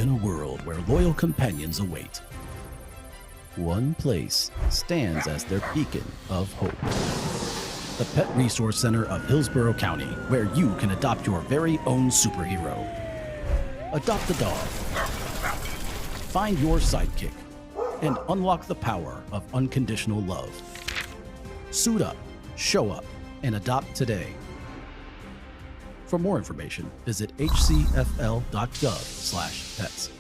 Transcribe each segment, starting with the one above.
in a world where loyal companions await, one place stands as their beacon of hope. The Pet Resource Center of Hillsborough County, where you can adopt your very own superhero. Adopt a dog. Find your sidekick and unlock the power of unconditional love. Suit up, show up, and adopt today. For more information, visit hcfl.gov/pets.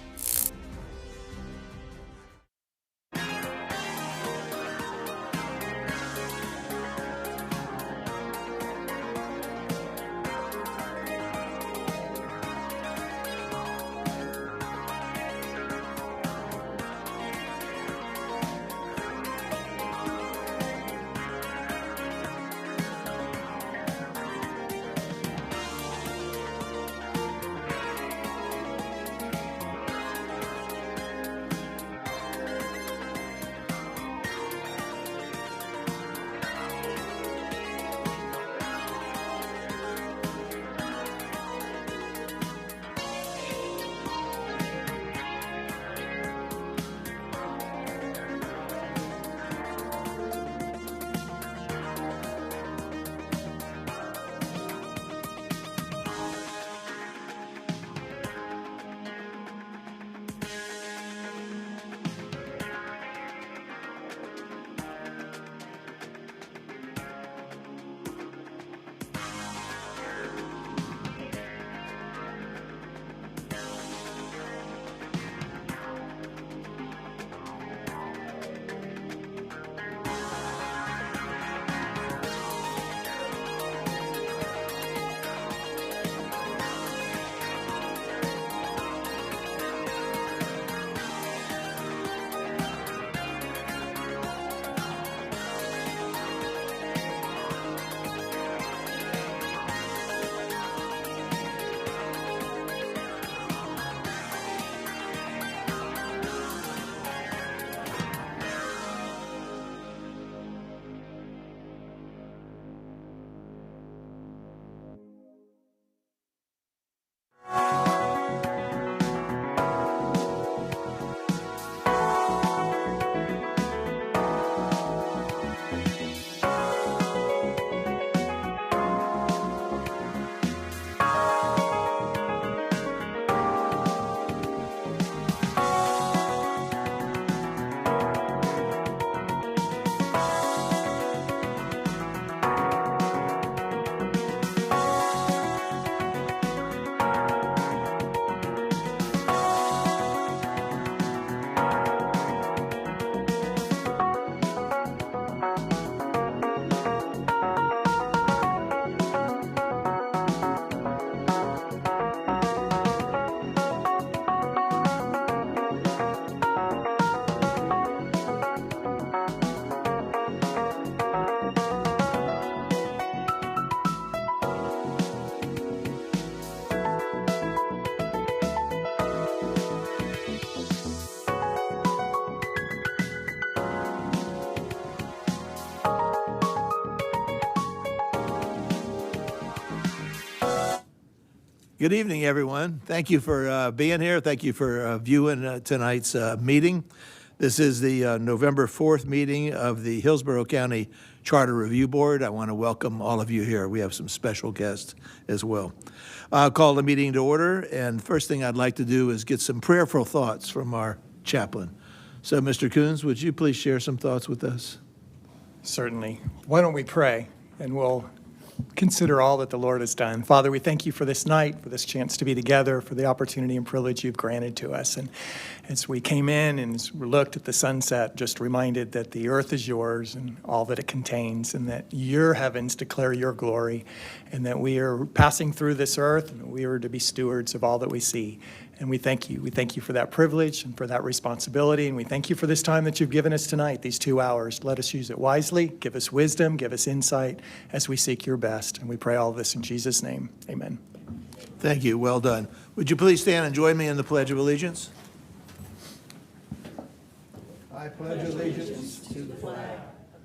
Good evening, everyone. Thank you for being here. Thank you for viewing tonight's meeting. This is the November 4th meeting of the Hillsborough County Charter Review Board. I want to welcome all of you here. We have some special guests as well. I'll call the meeting to order, and first thing I'd like to do is get some prayerful thoughts from our chaplain. So, Mr. Coons, would you please share some thoughts with us? Certainly. Why don't we pray, and we'll consider all that the Lord has done. Father, we thank you for this night, for this chance to be together, for the opportunity and privilege you've granted to us. And as we came in and as we looked at the sunset, just reminded that the earth is yours and all that it contains, and that your heavens declare your glory, and that we are passing through this earth, and we are to be stewards of all that we see. And we thank you. We thank you for that privilege and for that responsibility. And we thank you for this time that you've given us tonight, these 2 hours. Let us use it wisely. Give us wisdom. Give us insight as we seek your best. And we pray all of this in Jesus' name. Amen. Thank you. Well done. Would you please stand and join me in the Pledge of Allegiance? I pledge allegiance to the flag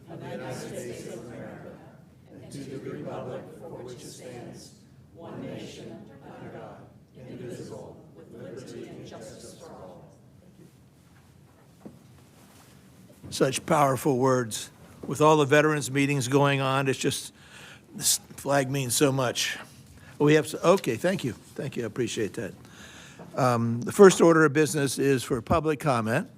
of the United States of America and to the republic for which it stands, one nation, under God, indivisible, with Such powerful words. With all the veterans meetings going on, it's just, this flag means so much. We have, okay, thank you. Thank you, I appreciate that. The first order of business is for public comment,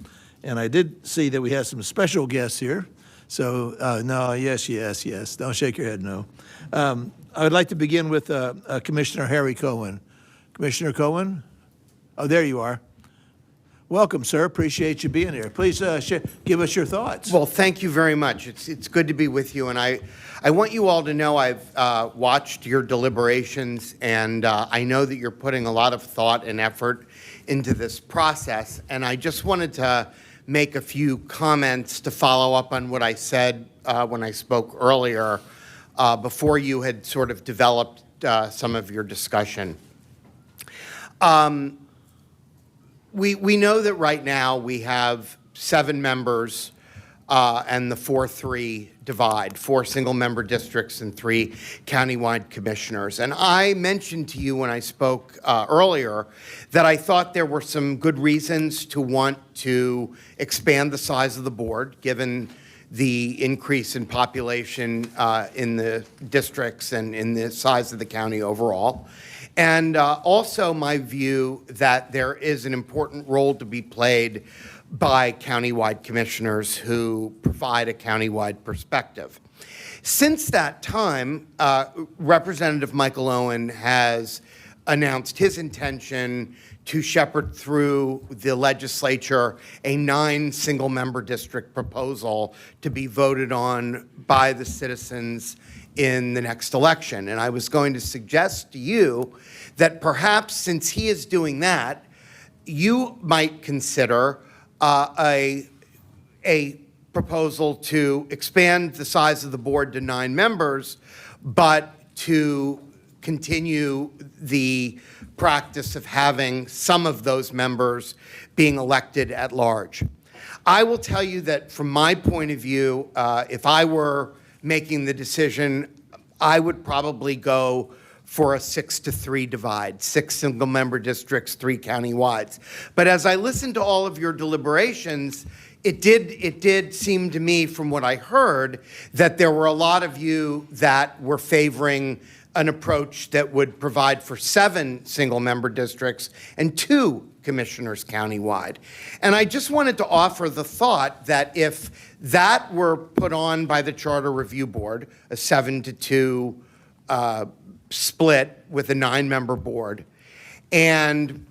and I did see that we have some special guests here. So, no, yes, yes, yes. Don't shake your head, no. I would like to begin with Commissioner Harry Cohen. Commissioner Cohen? Oh, there you are. Welcome, sir. Appreciate you being here. Please give us your thoughts. Well, thank you very much. It's good to be with you, and I want you all to know I've watched your deliberations, and I know that you're putting a lot of thought and effort into this process, and I just wanted to make a few comments to follow up on what I said when I spoke earlier before you had sort of developed some of your discussion. We know that right now we have 7 members and the 4-3 divide, 4 single-member districts and 3 countywide commissioners. And I mentioned to you when I spoke earlier that I thought there were some good reasons to want to expand the size of the board, given the increase in population in the districts and in the size of the county overall. And also my view that there is an important role to be played by countywide commissioners who provide a countywide perspective. Since that time, Representative Michael Owen has announced his intention to shepherd through the legislature a 9 single-member district proposal to be voted on by the citizens in the next election. And I was going to suggest to you that perhaps since he is doing that, you might consider a proposal to expand the size of the board to 9 members, but to continue the practice of having some of those members being elected at large. I will tell you that from my point of view, if I were making the decision, I would probably go for a 6-3 divide, 6 single-member districts, 3 county-wides. But as I listened to all of your deliberations, it did seem to me from what I heard that there were a lot of you that were favoring an approach that would provide for 7 single-member districts and 2 commissioners countywide. And I just wanted to offer the thought that if that were put on by the Charter Review Board, a 7-2 split with a 9-member board, and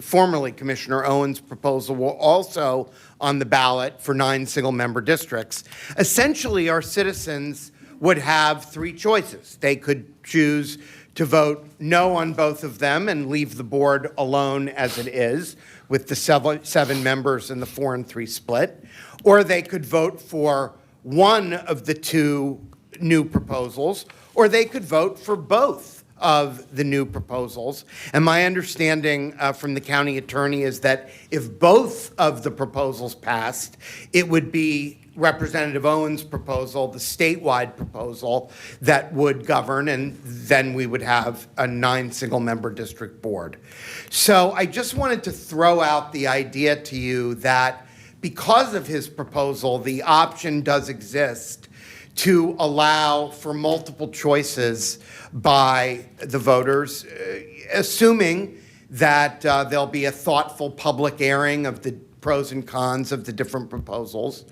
formerly Commissioner Owen's proposal were also on the ballot for 9 single-member districts, essentially our citizens would have 3 choices. They could choose to vote no on both of them and leave the board alone as it is with the 7 members and the 4-3 split, or they could vote for one of the 2 new proposals, or they could vote for both of the new proposals. And my understanding from the county attorney is that if both of the proposals passed, it would be Representative Owen's proposal, the statewide proposal, that would govern, and then we would have a 9 single-member district board. So I just wanted to throw out the idea to you that because of his proposal, the option does exist to allow for multiple choices by the voters, assuming that there'll be a thoughtful public airing of the pros and cons of the different proposals,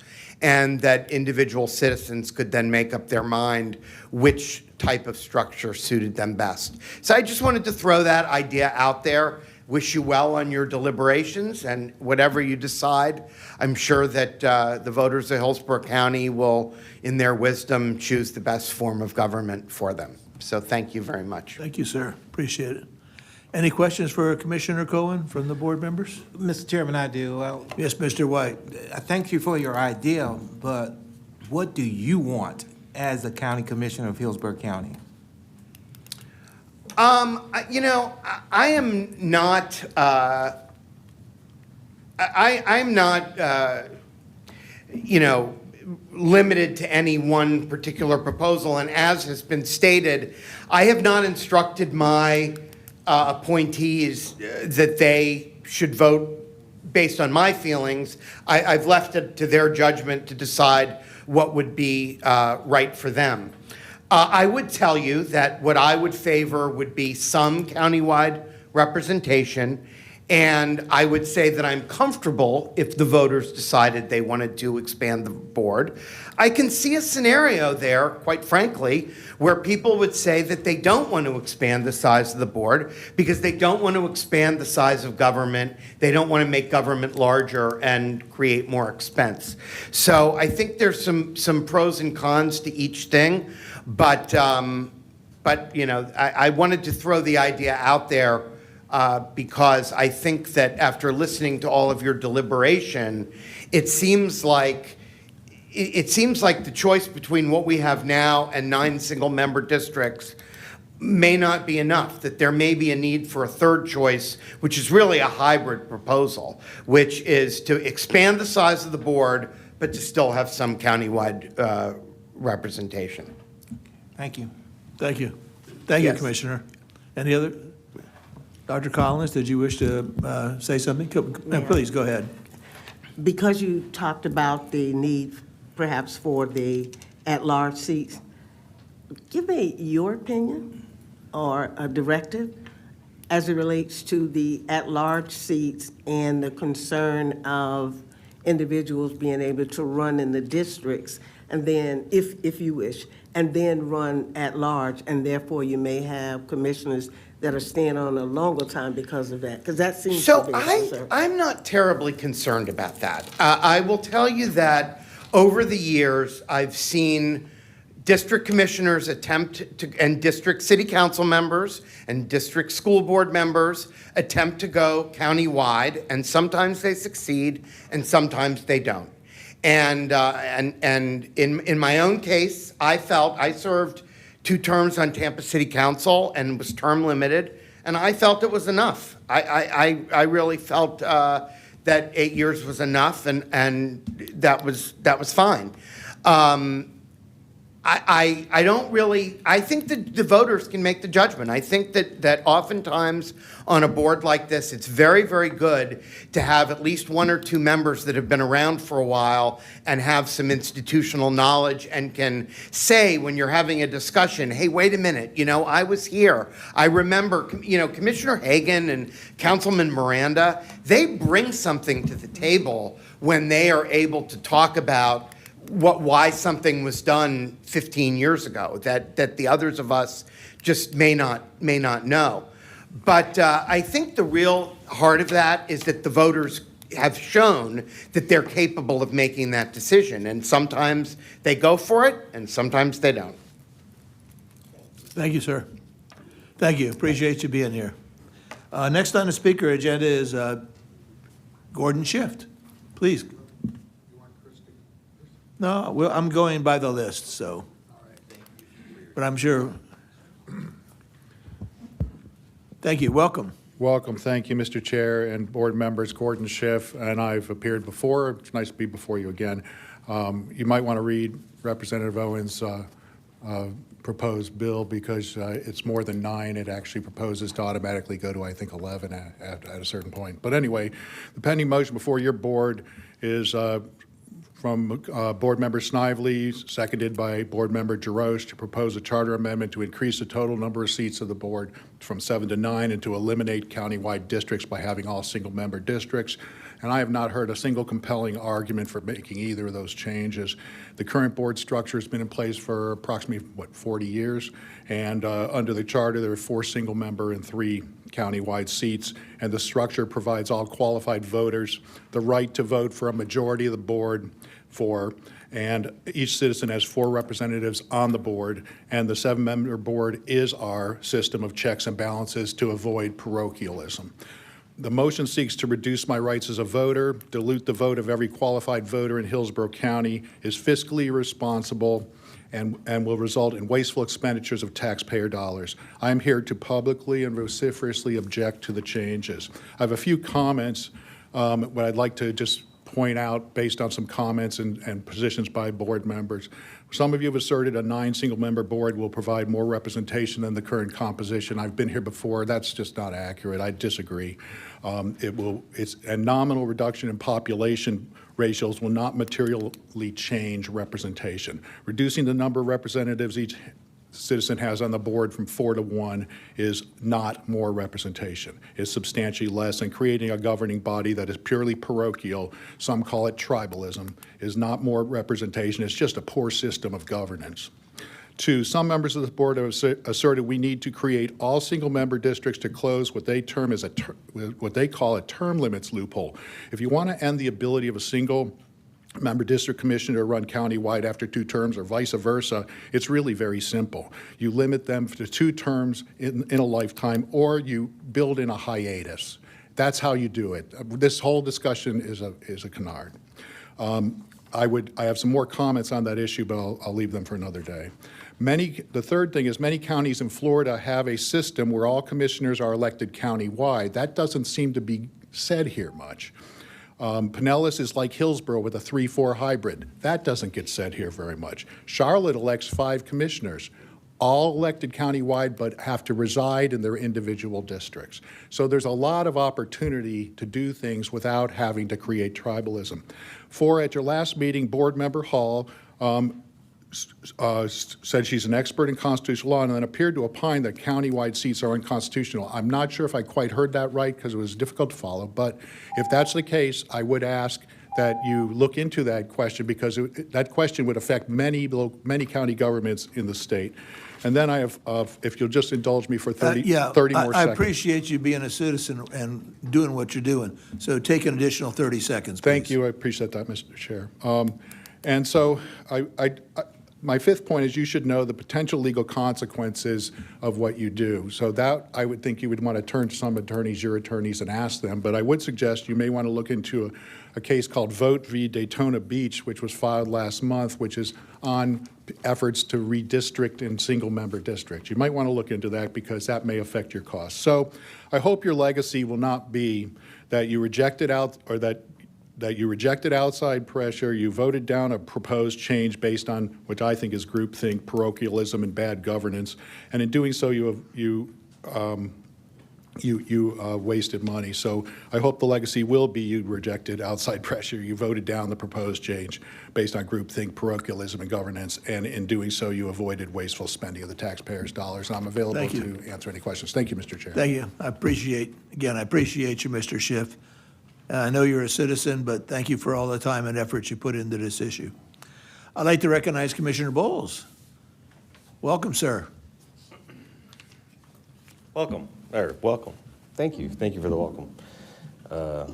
and that individual citizens could then make up their mind which type of structure suited them best. So I just wanted to throw that idea out there. Wish you well on your deliberations, and whatever you decide, I'm sure that the voters of Hillsborough County will, in their wisdom, choose the best form of government for them. So thank you very much. Thank you, sir. Appreciate it. Any questions for Commissioner Cohen from the board members? Mr. Chairman, I do. Yes, Mr. White. I thank you for your idea, but what do you want as the county commissioner of Hillsborough County? You know, I am not. I'm not. You know, limited to any one particular proposal, and as has been stated, I have not instructed my appointees that they should vote based on my feelings. I've left it to their judgment to decide what would be right for them. I would tell you that what I would favor would be some countywide representation, and I would say that I'm comfortable if the voters decided they wanted to expand the board. I can see a scenario there, quite frankly, where people would say that they don't want to expand the size of the board because they don't want to expand the size of government. They don't want to make government larger and create more expense. So I think there's some pros and cons to each thing, but you know, I wanted to throw the idea out there because I think that after listening to all of your deliberation, it seems like the choice between what we have now and 9 single-member districts may not be enough, that there may be a need for a third choice, which is really a hybrid proposal, which is to expand the size of the board, but to still have some countywide representation. Thank you. Thank you. Thank you, Yes. Commissioner. Any other? Dr. Collins, did you wish to say something? Please, go ahead. Because you talked about the need perhaps for the at-large seats, give me your opinion or a directive as it relates to the at-large seats and the concern of individuals being able to run in the districts and then, if you wish, and then run at large, and therefore you may have commissioners that are staying on a longer time because of that, because that seems to be a concern. I'm not terribly concerned about that. I will tell you that over the years, I've seen district commissioners attempt to, and district city council members and district school board members attempt to go countywide, and sometimes they succeed and sometimes they don't. And in my own case, I felt I served 2 terms on Tampa City Council and was term limited, and I felt it was enough. I really felt that 8 years was enough, and that was fine. I don't really, I think that the voters can make the judgment. I think that oftentimes on a board like this, it's very, very good to have at least 1 or 2 members that have been around for a while and have some institutional knowledge and can say when you're having a discussion, hey, wait a minute, you know, I was here. I remember, you know, Commissioner Hagan and Councilman Miranda, they bring something to the table when they are able to talk about why something was done 15 years ago that the others of us just may not know. But I think the real heart of that is that the voters have shown that they're capable of making that decision, and sometimes they go for it and sometimes they don't. Thank you, sir. Thank you. Appreciate you being here. Next on the speaker agenda is Gordon Schiff. Please. No, well, I'm going by the list, so. But I'm sure. Thank you. Welcome. Welcome. Thank you, Mr. Chair and board members. Gordon Schiff, and I've appeared before. It's nice to be before you again. You might want to read Representative Owen's proposed bill because it's more than 9. It actually proposes to automatically go to, I think, 11 at a certain point. But anyway, the pending motion before your board is from Board Member Snively, seconded by Board Member Jarosz, to propose a charter amendment to increase the total number of seats of the board from 7 to 9 and to eliminate countywide districts by having all single-member districts. And I have not heard a single compelling argument for making either of those changes. The current board structure has been in place for approximately, 40 years? And under the charter, there are 4 single-member and 3 countywide seats, and the structure provides all qualified voters the right to vote for a majority of the board and each citizen has 4 representatives on the board, and the 7-member board is our system of checks and balances to avoid parochialism. The motion seeks to reduce my rights as a voter, dilute the vote of every qualified voter in Hillsborough County, is fiscally irresponsible, and will result in wasteful expenditures of taxpayer dollars. I am here to publicly and vociferously object to the changes. I have a few comments, but I'd like to just point out, based on some comments and positions by board members, some of you have asserted a 9 single-member board will provide more representation than the current composition. I've been here before. That's just not accurate. I disagree. It's a nominal reduction in population ratios will not materially change representation. Reducing the number of representatives each citizen has on the board from 4 to 1 is not more representation. It's substantially less, and creating a governing body that is purely parochial, some call it tribalism, is not more representation. It's just a poor system of governance. 2, some members of the board have asserted we need to create all single-member districts to close what they term as what they call a term limits loophole. If you want to end the ability of a single-member district commissioner to run countywide after 2 terms or vice versa, it's really very simple. You limit them to 2 terms in a lifetime, or you build in a hiatus. That's how you do it. This whole discussion is a canard. I have some more comments on that issue, but I'll leave them for another day. The third thing is many counties in Florida have a system where all commissioners are elected countywide. That doesn't seem to be said here much. Pinellas is like Hillsborough with a 3-4 hybrid. That doesn't get said here very much. Charlotte elects 5 commissioners, all elected countywide, but have to reside in their individual districts. So there's a lot of opportunity to do things without having to create tribalism. 4, at your last meeting, Board Member Hall said she's an expert in constitutional law and then appeared to opine that countywide seats are unconstitutional. I'm not sure if I quite heard that right because it was difficult to follow, but if that's the case, I would ask that you look into that question because that question would affect many county governments in the state. And then I have, if you'll just indulge me for 30 more seconds. I appreciate you being a citizen and doing what you're doing. So take an additional 30 seconds, please. Thank you. I appreciate that, Mr. Chair. And so my 5th point is you should know the potential legal consequences of what you do. So that I would think you would want to turn to some attorneys, your attorneys, and ask them. But I would suggest you may want to look into a case called Vote v. Daytona Beach, which was filed last month, which is on efforts to redistrict in single-member districts. You might want to look into that because that may affect your costs. So I hope your legacy will not be that you rejected out or that you rejected outside pressure, you voted down a proposed change based on what I think is groupthink, parochialism, and bad governance, and in doing so, you wasted money. So I hope the legacy will be you rejected outside pressure, you voted down the proposed change based on groupthink, parochialism, and governance, and in doing so, you avoided wasteful spending of the taxpayers' dollars. And I'm available to answer any questions. Thank you, Mr. Chair. Thank you. I appreciate you, Mr. Schiff. I know you're a citizen, but thank you for all the time and effort you put into this issue. I'd like to recognize Commissioner Bowles. Welcome, sir. Welcome. Thank you. Thank you for the welcome. I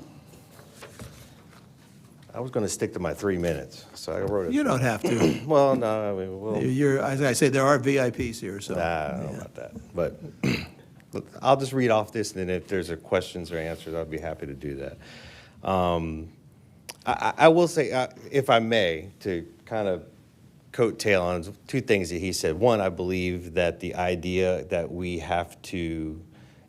was going to stick to my 3 minutes, so I wrote it. You don't have to. Well, no, I mean, As I say, there are VIPs here, so. I don't know about that. But I'll just read off this, and then if there's questions or answers, I'll be happy to do that. I will say, if I may, to kind of coattail on 2 things that he said. One, I believe that the idea that we have to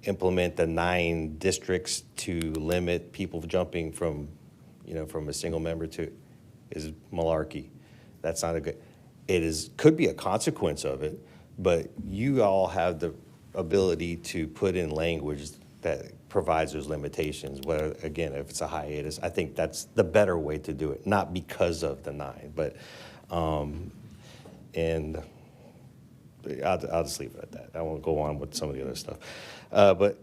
implement the 9 districts to limit people jumping from a single member to is malarkey. That's not a good. Could be a consequence of it, but you all have the ability to put in language that provides those limitations, whether, again, if it's a hiatus. I think that's the better way to do it, not because of the 9, but, and I'll just leave it at that. I won't go on with some of the other stuff. But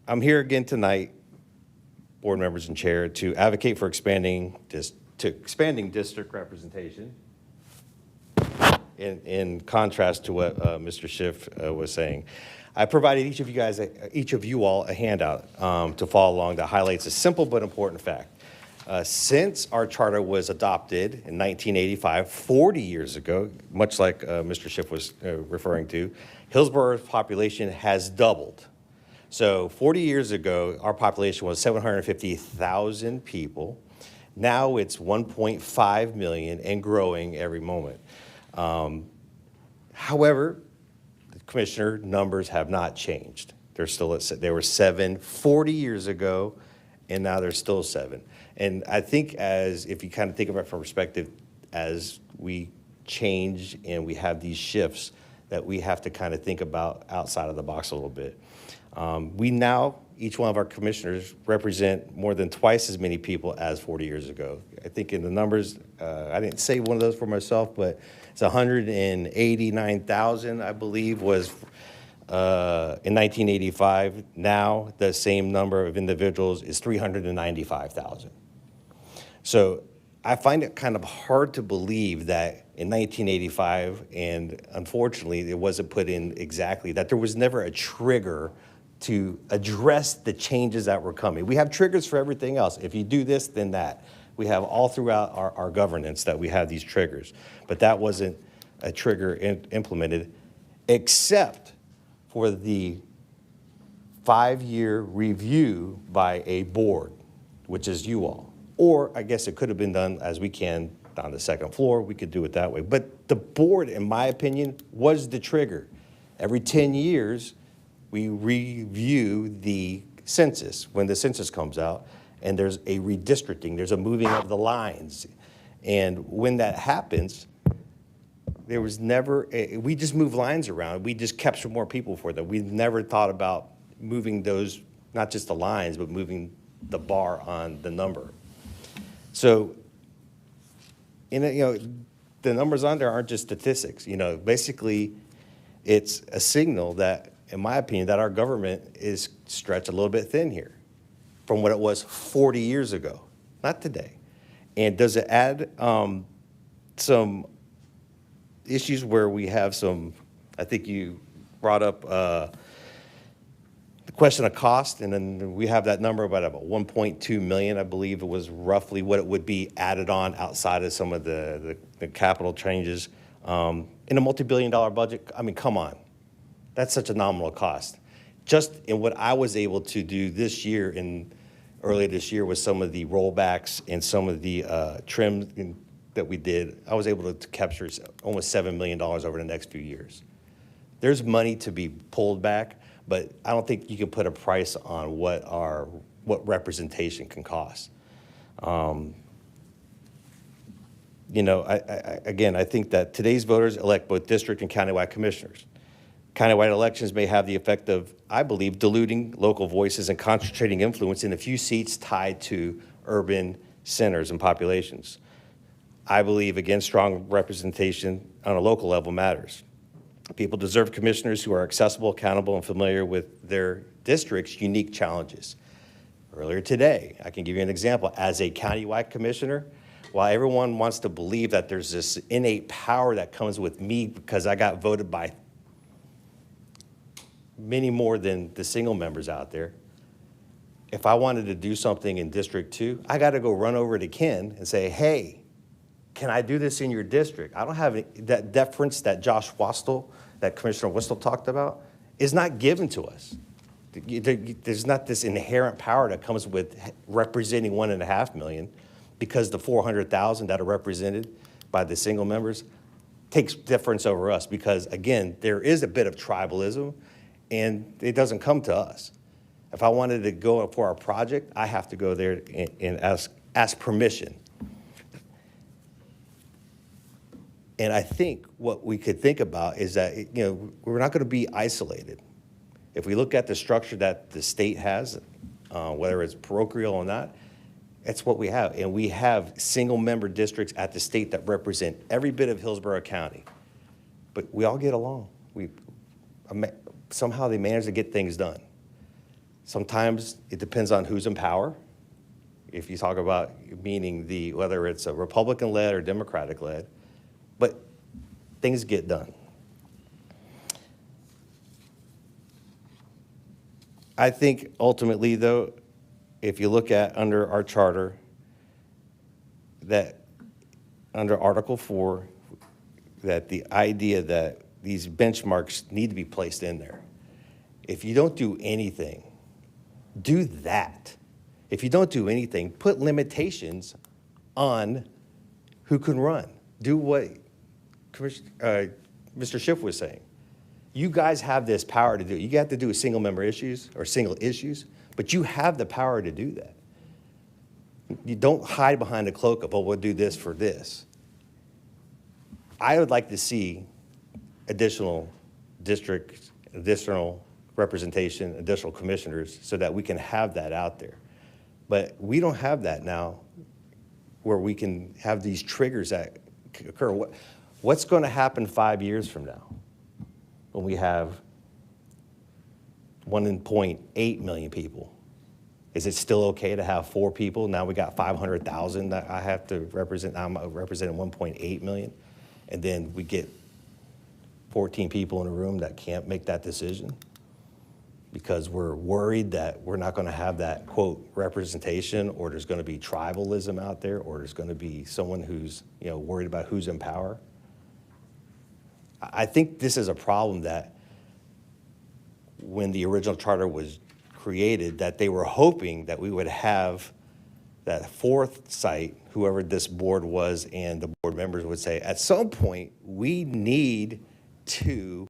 I'm here again tonight, board members and chair, to advocate for expanding district representation. In contrast to what Mr. Schiff was saying, I provided each of you all a handout to follow along that highlights a simple but important fact. Since our charter was adopted in 1985, 40 years ago, much like Mr. Schiff was referring to, Hillsborough's population has doubled. So 40 years ago, our population was 750,000 people. Now it's 1.5 million and growing every moment. However, the commissioner numbers have not changed. They're still they were 7 40 years ago, and now there's still 7. And I think if you kind of think about it from perspective, as we change and we have these shifts, that we have to kind of think about outside of the box a little bit. We now, each one of our commissioners represent more than twice as many people as 40 years ago. I think in the numbers, I didn't say one of those for myself, but it's 189,000, I believe, was in 1985. Now the same number of individuals is 395,000. So I find it kind of hard to believe that in 1985, and unfortunately it wasn't put in exactly, that there was never a trigger to address the changes that were coming. We have triggers for everything else. If you do this, then that. We have all throughout our governance that we have these triggers. But that wasn't a trigger implemented, except for the 5-year review by a board, which is you all. Or I guess it could have been done as we can on the second floor. We could do it that way. But the board, in my opinion, was the trigger. Every 10 years, we review the census when the census comes out, and there's a redistricting, there's a moving of the lines. And when that happens, there was never, we just move lines around. We just capture more people for that. We've never thought about moving those, not just the lines, but moving the bar on the number. So, the numbers on there aren't just statistics. Basically, it's a signal that, in my opinion, that our government is stretched a little bit thin here from what it was 40 years ago, not today. And does it add some issues where we have some, I think you brought up the question of cost, and then we have that number about 1.2 million, I believe it was roughly what it would be added on outside of some of the capital changes. In a multi-billion-dollar budget, I mean, come on. That's such a nominal cost. Just in what I was able to do this year earlier this year with some of the rollbacks and some of the trims that we did, I was able to capture almost $7 million over the next few years. There's money to be pulled back, but I don't think you can put a price on what representation can cost. Again, I think that today's voters elect both district and countywide commissioners. Countywide elections may have the effect of, I believe, diluting local voices and concentrating influence in a few seats tied to urban centers and populations. I believe, again, strong representation on a local level matters. People deserve commissioners who are accessible, accountable, and familiar with their district's unique challenges. Earlier today, I can give you an example. As a countywide commissioner, while everyone wants to believe that there's this innate power that comes with me because I got voted by many more than the single members out there, if I wanted to do something in District 2, I got to go run over to Ken and say, hey, can I do this in your district? I don't have that deference that Josh Wastel, that Commissioner Wastel talked about, is not given to us. There's not this inherent power that comes with representing 1.5 million, because the 400,000 that are represented by the single members takes difference over us, because again, there is a bit of tribalism and it doesn't come to us. If I wanted to go for a project, I have to go there and ask permission. And I think what we could think about is that, we're not going to be isolated. If we look at the structure that the state has, whether it's parochial or not, that's what we have. And we have single member districts at the state that represent every bit of Hillsborough County. But we all get along. Somehow they manage to get things done. Sometimes it depends on who's in power. If you talk about meaning whether it's a Republican-led or Democratic-led, but things get done. I think ultimately, though, if you look at under our charter, that under Article 4, that the idea that these benchmarks need to be placed in there. If you don't do anything, do that. If you don't do anything, put limitations on who can run. Do what Mr. Schiff was saying. You guys have this power to do it. You have to do single member issues or single issues, but you have the power to do that. You don't hide behind the cloak of, oh, we'll do this for this. I would like to see additional districts, additional representation, additional commissioners, so that we can have that out there. But we don't have that now, where we can have these triggers that occur. What's going to happen 5 years from now when we have 1.8 million people? Is it still okay to have 4 people? Now we got 500,000 that I have to represent. I'm representing 1.8 million. And then we get 14 people in a room that can't make that decision because we're worried that we're not going to have that, quote, representation, or there's going to be tribalism out there, or there's going to be someone who's, worried about who's in power. I think this is a problem that when the original charter was created, that they were hoping that we would have that fourth site, whoever this board was, and the board members would say, at some point, we need to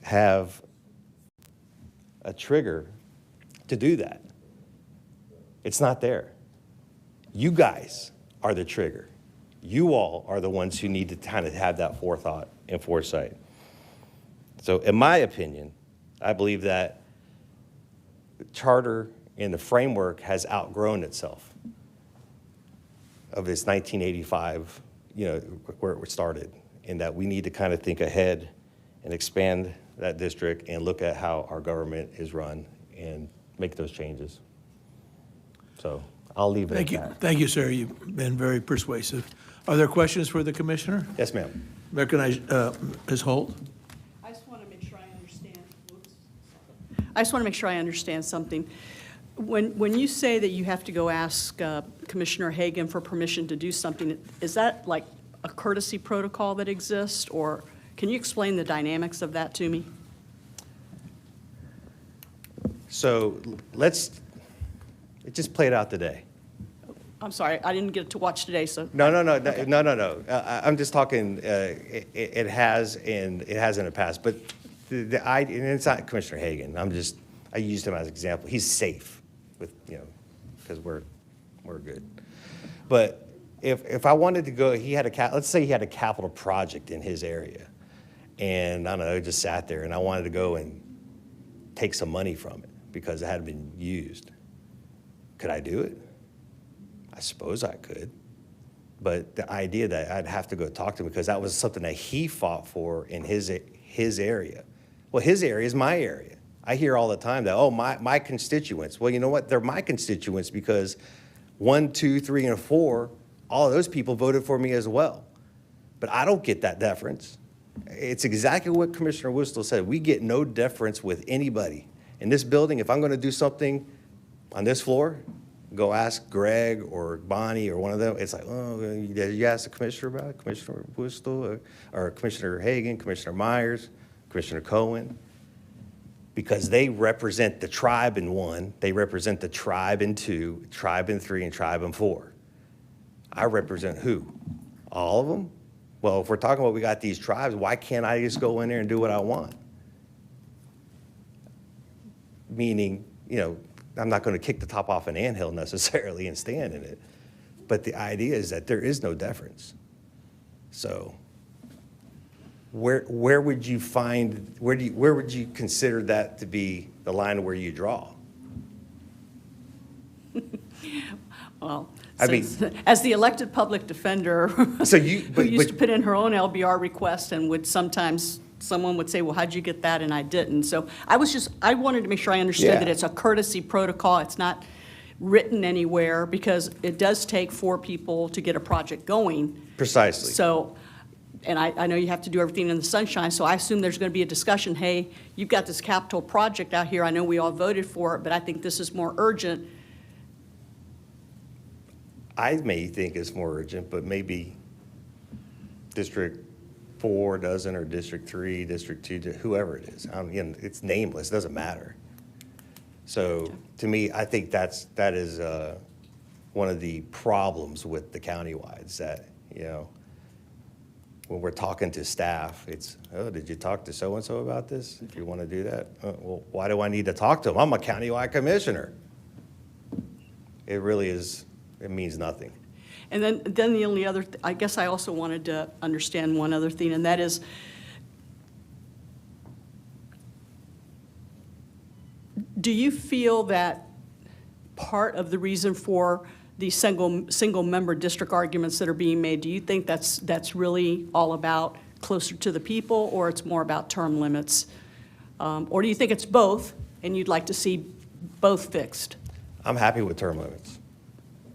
have a trigger to do that. It's not there. You guys are the trigger. You all are the ones who need to kind of have that forethought and foresight. So in my opinion, I believe that the charter and the framework has outgrown itself of its 1985, where it started, and that we need to kind of think ahead and expand that district and look at how our government is run and make those changes. So I'll leave it at that. Thank you, sir. You've been very persuasive. Are there questions for the commissioner? Yes, ma'am. Recognize Ms. Holt. I just want to make sure I understand. I just want to make sure I understand something. When you say that you have to go ask Commissioner Hagan for permission to do something, is that like a courtesy protocol that exists, or can you explain the dynamics of that to me? So it just played out today. I'm sorry, I didn't get to watch today, so. No. I'm just talking, it has, and it has in the past, but and it's not Commissioner Hagan. I used him as an example. He's safe with, because we're good. But if I wanted to go, let's say he had a capital project in his area, and I don't know, it just sat there, and I wanted to go and take some money from it because it hadn't been used. Could I do it? I suppose I could. But the idea that I'd have to go talk to him because that was something that he fought for in his area. Well, his area is my area. I hear all the time that, my constituents. Well, you know what? They're my constituents because 1, 2, 3, and 4, all of those people voted for me as well. But I don't get that deference. It's exactly what Commissioner Whistle said. We get no deference with anybody. In this building, if I'm going to do something on this floor, go ask Greg or Bonnie or one of them. It's like, did you ask the commissioner about it? Commissioner Whistle or Commissioner Hagan, Commissioner Myers, Commissioner Cohen? Because they represent the tribe in 1, they represent the tribe in 2, tribe in 3, and tribe in 4. I represent who? All of them? Well, if we're talking about we got these tribes, why can't I just go in there and do what I want? Meaning, I'm not going to kick the top off an anthill necessarily and stand in it. But the idea is that there is no deference. So where would you find, where would you consider that to be the line where you draw? Well, I mean, as the elected public defender so who used to put in her own LBR request and would sometimes, someone would say, well, how'd you get that? And I didn't. So I wanted to make sure I understood that it's a courtesy protocol. It's not written anywhere because it does take 4 people to get a project going. Precisely. So, and I know you have to do everything in the sunshine, so I assume there's going to be a discussion, hey, you've got this capital project out here. I know we all voted for it, but I think this is more urgent. I may think it's more urgent, but maybe District 4 doesn't, or District 3, District 2, whoever it is. It's nameless, it doesn't matter. So to me, I think that is one of the problems with the countywides that, when we're talking to staff, it's, did you talk to so-and-so about this? If you want to do that, well, why do I need to talk to them? I'm a countywide commissioner. It really is it means nothing. And then the only other, I guess I also wanted to understand one other thing, and that is, do you feel that part of the reason for the single-member district arguments that are being made, do you think that's really all about closer to the people, or it's more about term limits? Or do you think it's both, and you'd like to see both fixed? I'm happy with term limits.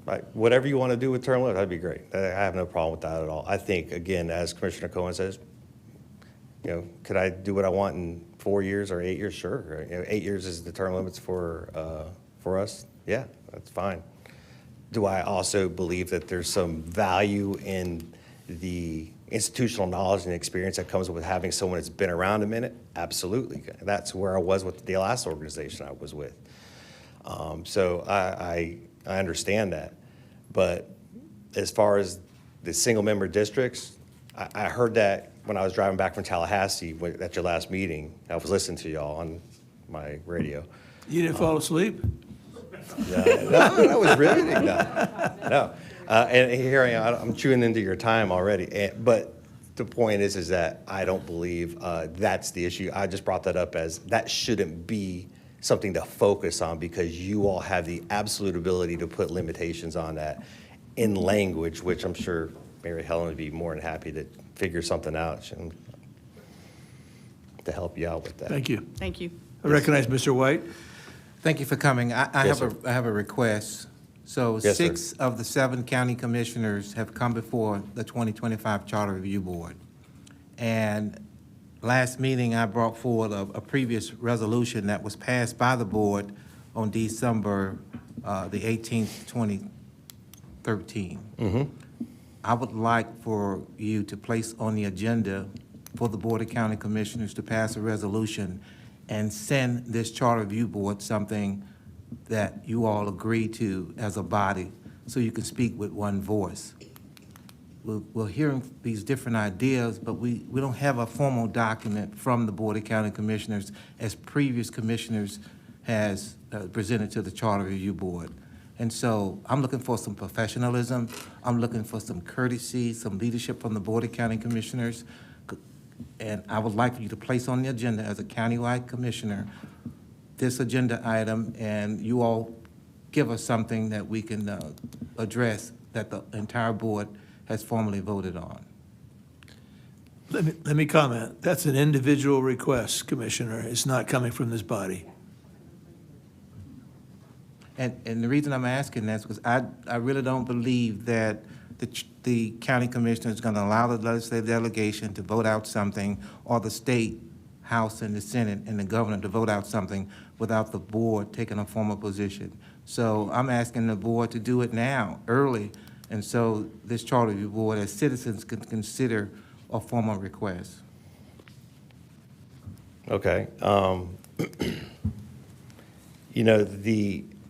Like, whatever you want to do with term limits, that'd be great. I have no problem with that at all. I think, again, as Commissioner Cohen says, you know, could I do what I want in 4 years or 8 years? Sure. You know, 8 years is the term limits for us. Yeah, that's fine. Do I also believe that there's some value in the institutional knowledge and experience that comes with having someone that's been around a minute? Absolutely. That's where I was with the last organization I was with. So I understand that. But as far as the single-member districts, I heard that when I was driving back from Tallahassee at your last meeting. I was listening to y'all on my radio. You didn't fall asleep? No, that was riveting. No. And here I am. I'm chewing into your time already. But the point is that I don't believe that's the issue. I just brought that up as that shouldn't be something to focus on, because you all have the absolute ability to put limitations on that in language, which I'm sure Mary Helen would be more than happy to figure something out and to help you out with that. Thank you. Thank you. I recognize Mr. White. Thank you for coming. I Yes, have a request. So Yes, sir. 6 of the 7 county commissioners have come before the 2025 Charter Review Board. And last meeting, I brought forward a previous resolution that was passed by the board on December the 18th, 2013. I would like for you to place on the agenda for the Board of County Commissioners to pass a resolution and send this Charter Review Board something that you all agree to as a body, so you can speak with one voice. We're hearing these different ideas, but we don't have a formal document from the Board of County Commissioners as previous commissioners has presented to the Charter Review Board. And so I'm looking for some professionalism. I'm looking for some courtesy, some leadership from the Board of County Commissioners. And I would like for you to place on the agenda as a countywide commissioner this agenda item, and you all give us something that we can address that the entire board has formally voted on. Let me comment. That's an individual request, Commissioner. It's not coming from this body. And the reason I'm asking that is because I really don't believe that the county commissioner is going to allow the legislative delegation to vote out something, or the state House and the Senate and the governor to vote out something without the board taking a formal position. So I'm asking the board to do it now, early, and so this Charter Review Board, as citizens, can consider a formal request. Okay. You know,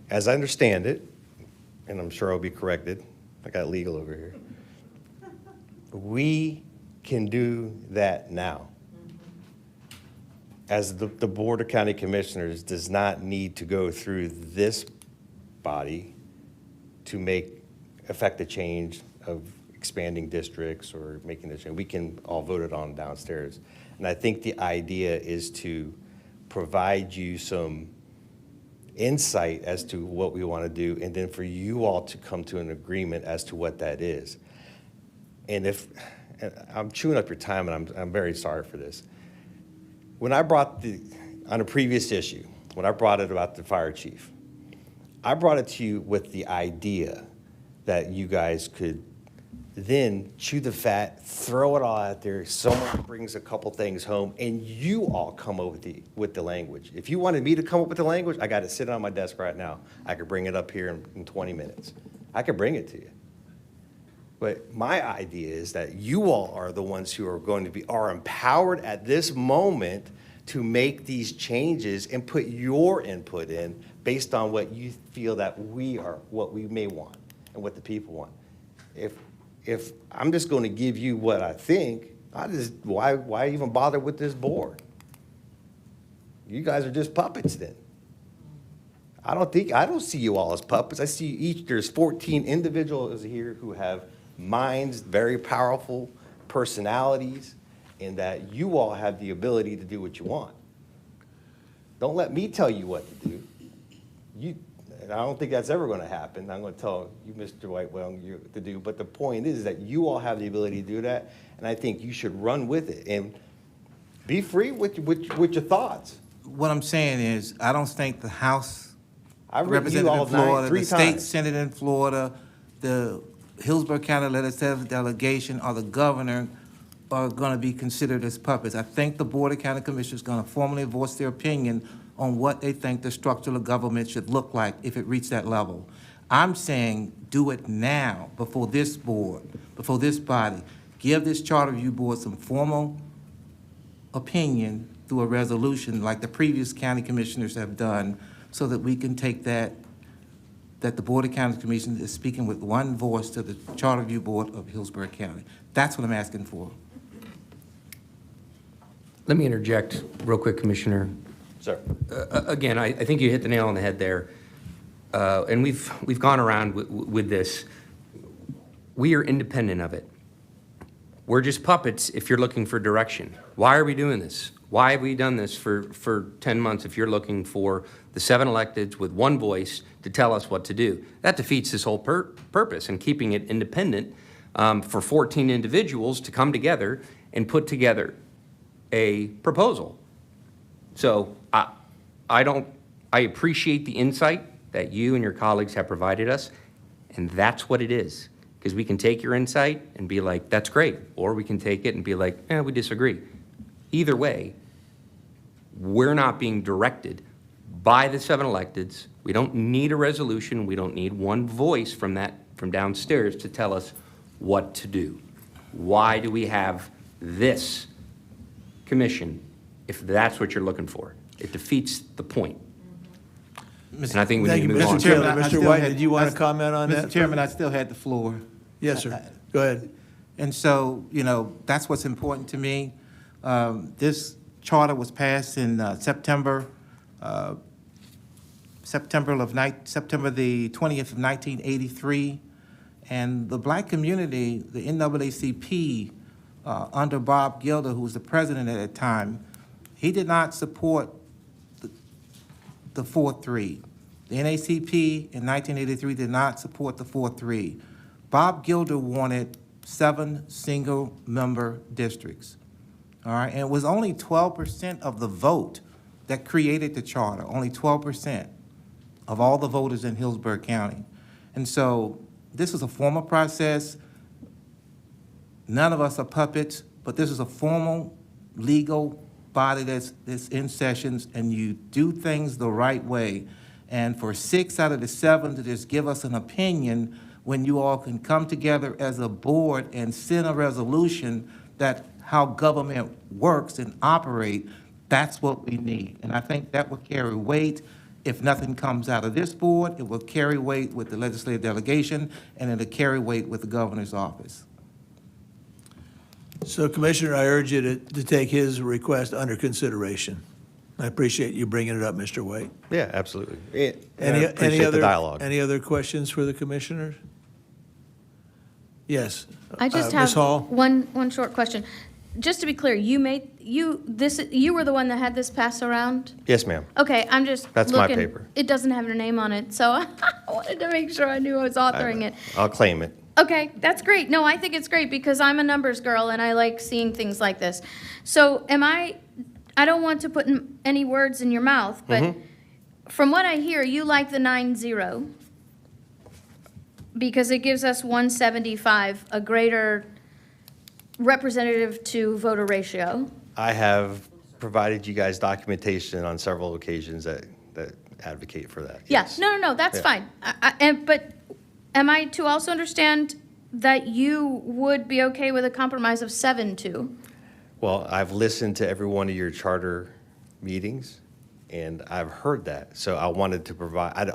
as I understand it, and I'm sure I'll be corrected, I got legal over here, we can do that now. As the Board of County Commissioners does not need to go through this body to affect the change of expanding districts or making the change. We can all vote it on downstairs. And I think the idea is to provide you some insight as to what we want to do, and then for you all to come to an agreement as to what that is. And I'm chewing up your time, and I'm very sorry for this. When I brought on a previous issue, when I brought it about the fire chief, I brought it to you with the idea that you guys could then chew the fat, throw it all out there, someone brings a couple things home, and you all come up with the language. If you wanted me to come up with the language, I got it sitting on my desk right now. I could bring it up here in 20 minutes. I could bring it to you. But my idea is that you all are the ones who are empowered at this moment to make these changes and put your input in based on what you feel that what we may want and what the people want. If I'm just going to give you what I think, why even bother with this board? You guys are just puppets then. I don't see you all as puppets. I see there's 14 individuals here who have minds, very powerful personalities, and that you all have the ability to do what you want. Don't let me tell you what to do. And I don't think that's ever going to happen. I'm going to tell you, Mr. White, what to do. But the point is that you all have the ability to do that, and I think you should run with it and be free with your thoughts. What I'm saying is, I don't think the House I've written you representative all in Florida, three the state times. senate in Florida, the Hillsborough County legislative delegation, or the governor are going to be considered as puppets. I think the Board of County Commissioners is going to formally voice their opinion on what they think the structure of government should look like if it reached that level. I'm saying do it now, before this board, before this body. Give this charter review board some formal opinion through a resolution like the previous county commissioners have done, so that we can take that the Board of County Commissioners is speaking with one voice to the Charter Review Board of Hillsborough County. That's what I'm asking for. Let me interject real quick, Commissioner. Sir. Again, I think you hit the nail on the head there. And we've gone around with this. We are independent of it. We're just puppets if you're looking for direction. Why are we doing this? Why have we done this for 10 months if you're looking for the 7 electeds with one voice to tell us what to do? That defeats this whole purpose, and keeping it independent for 14 individuals to come together and put together a proposal. So I appreciate the insight that you and your colleagues have provided us, and that's what it is. Because we can take your insight and be like, that's great, or we can take it and be like, we disagree. Either way, we're not being directed by the 7 electeds. We don't need a resolution. We don't need one voice from downstairs to tell us what to do. Why do we have this commission if that's what you're looking for? It defeats the point. And I think we need to move on. Mr. Taylor. Mr. White, did you want to comment on that? Mr. Chairman, I still had the floor. Yes, sir. Go ahead. And so, that's what's important to me. This charter was passed in September the 20th of 1983. And the black community, the NAACP, under Bob Gilder, who was the president at that time, he did not support the 4-3. The NAACP in 1983 did not support the 4-3. Bob Gilder wanted 7 single-member districts. All right, and it was only 12% of the vote that created the charter, only 12% of all the voters in Hillsborough County. And so this is a formal process. None of us are puppets, but this is a formal, legal body that's in sessions, and you do things the right way. And for 6 out of the 7 to just give us an opinion when you all can come together as a board and send a resolution that how government works and operate, that's what we need. And I think that will carry weight. If nothing comes out of this board, it will carry weight with the legislative delegation, and it'll carry weight with the governor's office. So, Commissioner, I urge you to take his request under consideration. I appreciate you bringing it up, Mr. White. Yeah, absolutely. I Any appreciate the other dialogue. Any other questions for the commissioners? Yes. I just Ms. have Hall? one short question. Just to be clear, you were the one that had this pass around? Yes, ma'am. Okay, I'm just That's my looking. paper. It doesn't have your name on it, so I wanted to make sure I knew I was authoring it. I'll claim it. Okay, that's great. No, I think it's great because I'm a numbers girl and I like seeing things like this. So I don't want to put any words in your mouth, but from what I hear, you like the 9-0 because it gives us 175, a greater representative to voter ratio. I have provided you guys documentation on several occasions that advocate for that. Yes, no, that's Yeah. fine. But am I to also understand that you would be okay with a compromise of 7-2? Well, I've listened to every one of your charter meetings, and I've heard that. So I wanted to provide,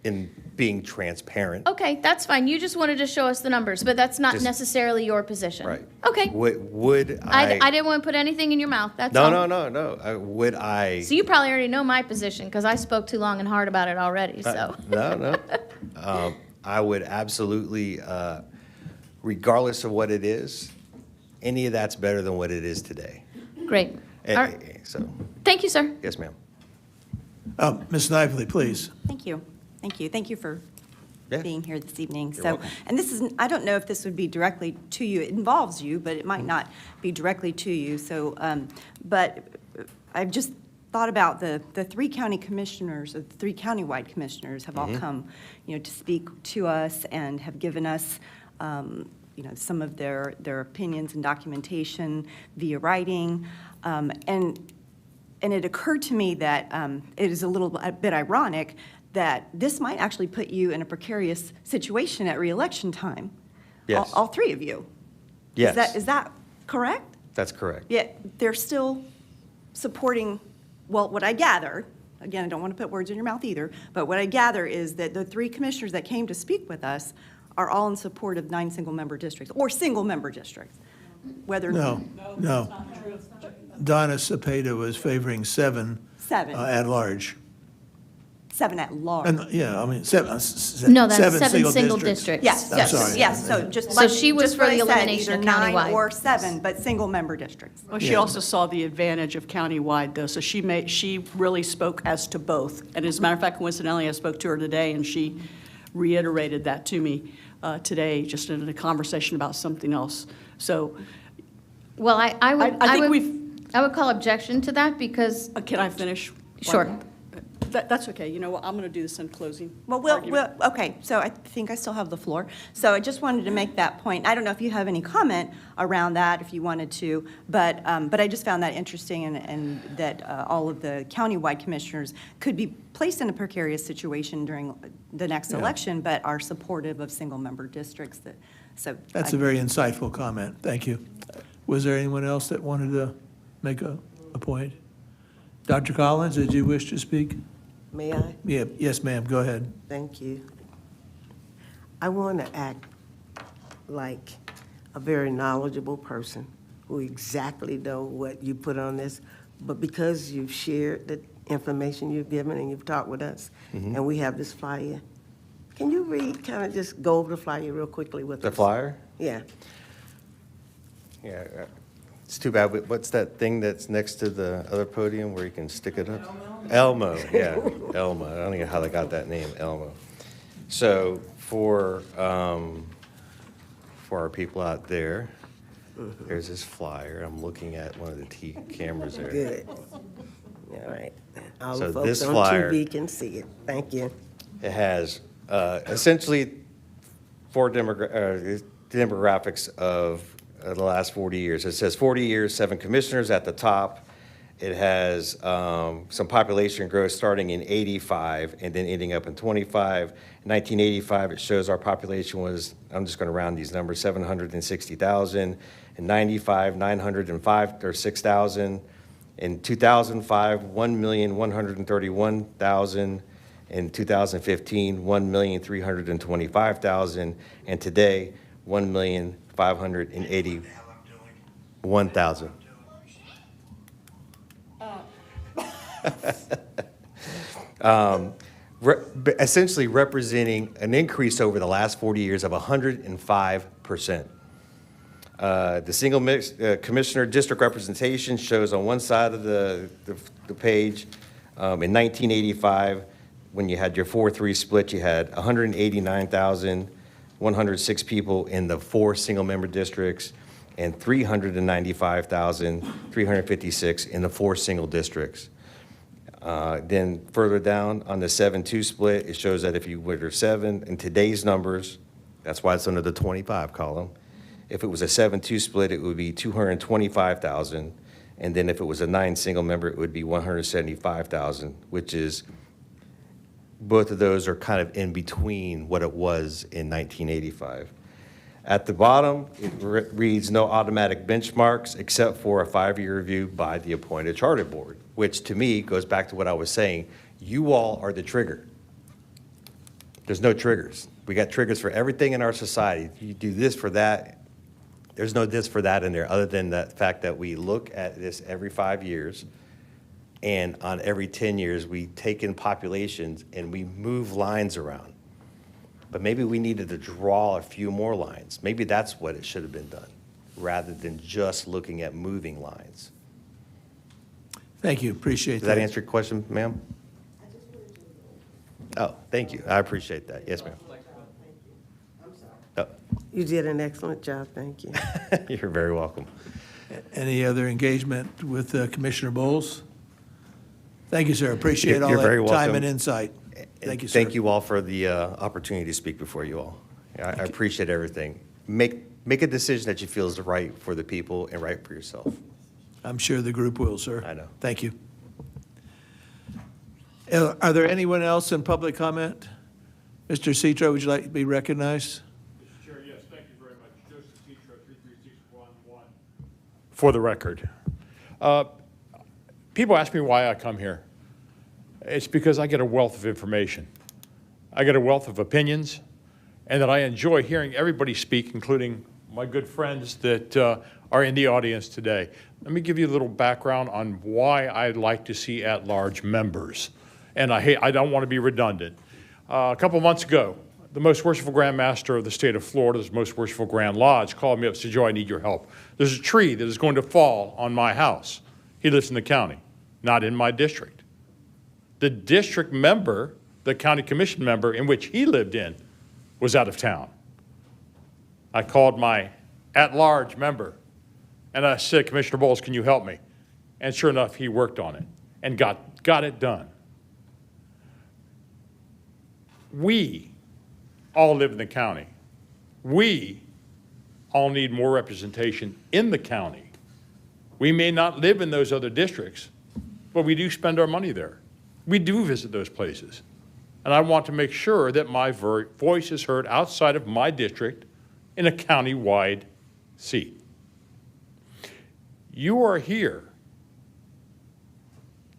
in being transparent. Okay, that's fine. You just wanted to show us the numbers, but that's not Just- necessarily your position. Right. Okay. Would I I? didn't want to put anything in your mouth, that's all. No. Would I? So you probably already know my position, because I spoke too long and hard about it already, so. No. I would absolutely, regardless of what it is, any of that's better than what it is today. Great. All right. So, Thank you, sir. yes, ma'am. Ms. Snively, please. Thank you. Thank you. Thank you for Yeah. being here this evening. You're So, welcome. and this is, I don't know if this would be directly to you. It involves you, but it might not be directly to you. So, but I've just thought about the three county commissioners, the three countywide commissioners have all come, to speak to us and have given us, some of their opinions and documentation via writing. And it occurred to me that it is a bit ironic that this might actually put you in a precarious situation at reelection time. Yes. All three of you. Yes. Is that correct? That's correct. Yet they're still supporting, well, what I gather, again, I don't want to put words in your mouth either, but what I gather is that the three commissioners that came to speak with us are all in support of 9 single-member districts, or single-member districts, whether. No. Donna Cepeda was favoring 7. 7. At large. 7 at large. And, yeah, I mean, 7. No, that's 7 single districts. Yes, I'm sorry. yes, yes, so just So like, she was just for what the I said, elimination either of 9 countywide. or 7, but single-member districts. Well, she also saw the advantage of countywide, though, so she really spoke as to both. And as a matter of fact, coincidentally, I spoke to her today, and she reiterated that to me today, just in a conversation about something else. So, Well, I would call objection to that, because, can I finish? Sure. That's okay. You know what? I'm going to do this in closing Well, argument. okay, so I think I still have the floor. So I just wanted to make that point. I don't know if you have any comment around that, if you wanted to, but I just found that interesting, and that all of the countywide commissioners could be placed in a precarious situation during the next election, but are supportive of single-member districts. That's a very insightful comment. Thank you. Was there anyone else that wanted to make a point? Dr. Collins, did you wish to speak? May I? Yeah, yes, ma'am, go ahead. Thank you. I want to act like a very knowledgeable person who exactly know what you put on this, but because you've shared the information you've given and you've talked with us, and we have this flyer, can you kind of just go over the flyer real quickly with us? The flyer? Yeah. Yeah. It's too bad. What's that thing that's next to the other podium where you can stick it up? Elmo, yeah, Elmo. I don't know how they got that name, Elmo. So for our people out there, there's this flyer. I'm looking at one of the cameras there. Good. All right. All So the folks this on flyer- TV can see it. Thank you. It has essentially 4 demographics of the last 40 years. It says 40 years, 7 commissioners at the top. It has some population growth starting in 85 and then ending up in 25. In 1985, it shows our population was, I'm just going to round these numbers, 760,000. In 95, 905 or 6,000. In 2005, 1,131,000. In 2015, 1,325,000. And today, 1,581,000. Essentially representing an increase over the last 40 years of 105%. The single commissioner district representation shows on one side of the page, in 1985, when you had your 4-3 split, you had 189,106 people in the 4 single-member districts and 395,356 in the 4 single districts. Then further down on the 7-2 split, it shows that if you were 7 in today's numbers, that's why it's under the 25 column. If it was a 7-2 split, it would be 225,000. And then if it was a 9 single member, it would be 175,000, which is, both of those are kind of in between what it was in 1985. At the bottom, it reads no automatic benchmarks except for a 5-year review by the appointed charter board, which to me goes back to what I was saying. You all are the trigger. There's no triggers. We got triggers for everything in our society. You do this for that. There's no this for that in there, other than the fact that we look at this every 5 years, and on every 10 years, we take in populations and we move lines around. But maybe we needed to draw a few more lines. Maybe that's what it should have been done, rather than just looking at moving lines. Thank you, appreciate Does that answer your question, ma'am? Oh, thank you. I appreciate that. Yes, ma'am. Oh, You did an excellent job, thank you. you're very welcome. Any other engagement with Commissioner Bowles? Thank you, sir. Appreciate all You're very that time welcome. and insight. Thank you, sir. Thank you all for the opportunity to speak before you all. I appreciate everything. Make a decision that you feel is right for the people and right for yourself. I'm sure the group will, sir. I know. Thank you. Are there anyone else in public comment? Mr. Citro, would you like to be recognized? Mr. Chair, yes, thank you very much. Joseph Citro, 33611. For the record. People ask me why I come here. It's because I get a wealth of information. I get a wealth of opinions, and that I enjoy hearing everybody speak, including my good friends that are in the audience today. Let me give you a little background on why I like to see at-large members. And I don't want to be redundant. A couple months ago, the Most Worshipful Grand Master of the state of Florida's Most Worshipful Grand Lodge called me up and said, Joe, I need your help. There's a tree that is going to fall on my house. He lives in the county, not in my district. The district member, the county commission member in which he lived in, was out of town. I called my at-large member, and I said, Commissioner Bowles, can you help me? And sure enough, he worked on it and got it done. We all live in the county. We all need more representation in the county. We may not live in those other districts, but we do spend our money there. We do visit those places. And I want to make sure that my voice is heard outside of my district in a county-wide seat. You are here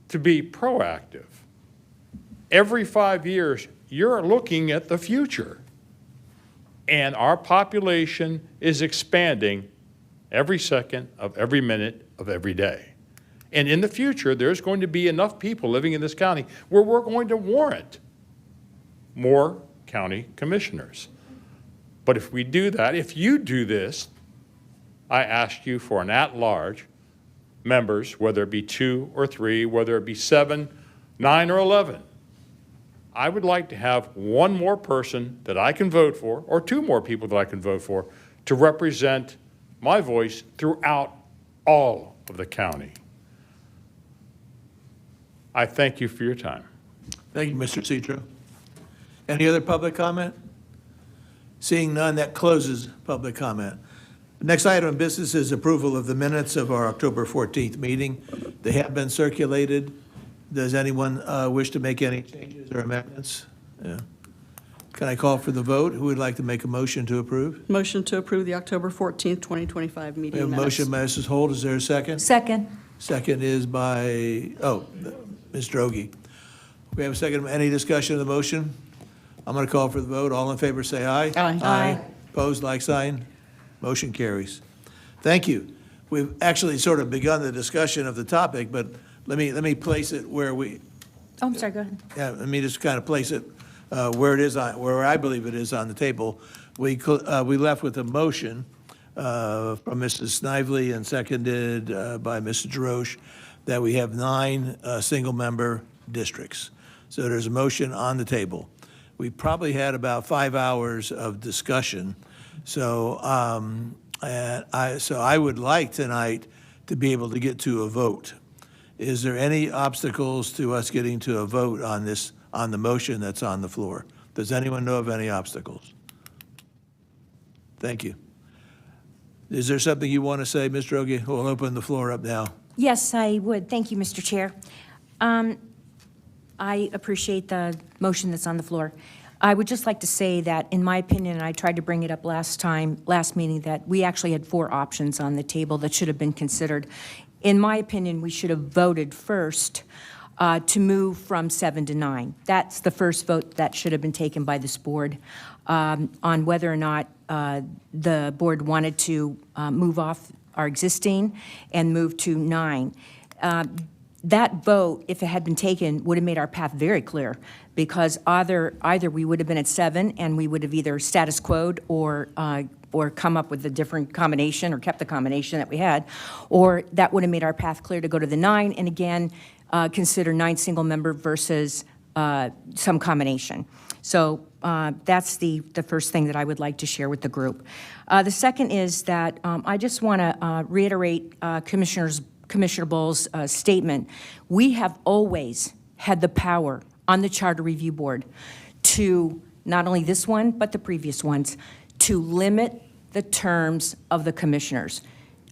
to be proactive. Every 5 years, you're looking at the future. And our population is expanding every second of every minute of every day. And in the future, there's going to be enough people living in this county where we're going to warrant more county commissioners. But if we do that, if you do this, I ask you for an at-large members, whether it be 2 or 3, whether it be 7, 9, or 11. I would like to have one more person that I can vote for, or 2 more people that I can vote for, to represent my voice throughout all of the county. I thank you for your time. Thank you, Mr. Citro. Any other public comment? Seeing none, that closes public comment. The next item of business is approval of the minutes of our October 14th meeting. They have been circulated. Does anyone wish to make any changes or amendments? Yeah. Can I call for the vote? Who would like to make a motion to approve? Motion to approve the October 14th, 2025 We meeting have a minutes. motion by Mrs. Holt. Is there a second? Second. Second is by, Ms. Droege. We have a second. Any discussion of the motion? I'm going to call for the vote. All in favor, say aye. Aye. Aye. Opposed, like sign. Motion carries. Thank you. We've actually sort of begun the discussion of the topic, but let me place it where we, Oh, I'm sorry, go ahead. yeah, let me just kind of place it where it is, where I believe it is on the table. We left with a motion from Mrs. Snively and seconded by Mrs. Jarosh that we have 9 single-member districts. So there's a motion on the table. We probably had about 5 hours of discussion. So I would like tonight to be able to get to a vote. Is there any obstacles to us getting to a vote on this, on the motion that's on the floor? Does anyone know of any obstacles? Thank you. Is there something you want to say, Ms. Droege? We'll open the floor up now. Yes, I would. Thank you, Mr. Chair. I appreciate the motion that's on the floor. I would just like to say that, in my opinion, and I tried to bring it up last meeting, that we actually had 4 options on the table that should have been considered. In my opinion, we should have voted first to move from 7 to 9. That's the first vote that should have been taken by this board on whether or not the board wanted to move off our existing and move to 9. That vote, if it had been taken, would have made our path very clear, because either we would have been at 7 and we would have either status quo'd or come up with a different combination or kept the combination that we had, or that would have made our path clear to go to the 9 and again consider 9 single member versus some combination. So that's the first thing that I would like to share with the group. The second is that I just want to reiterate Commissioner Bowles' statement. We have always had the power on the Charter Review Board to, not only this one, but the previous ones, to limit the terms of the commissioners,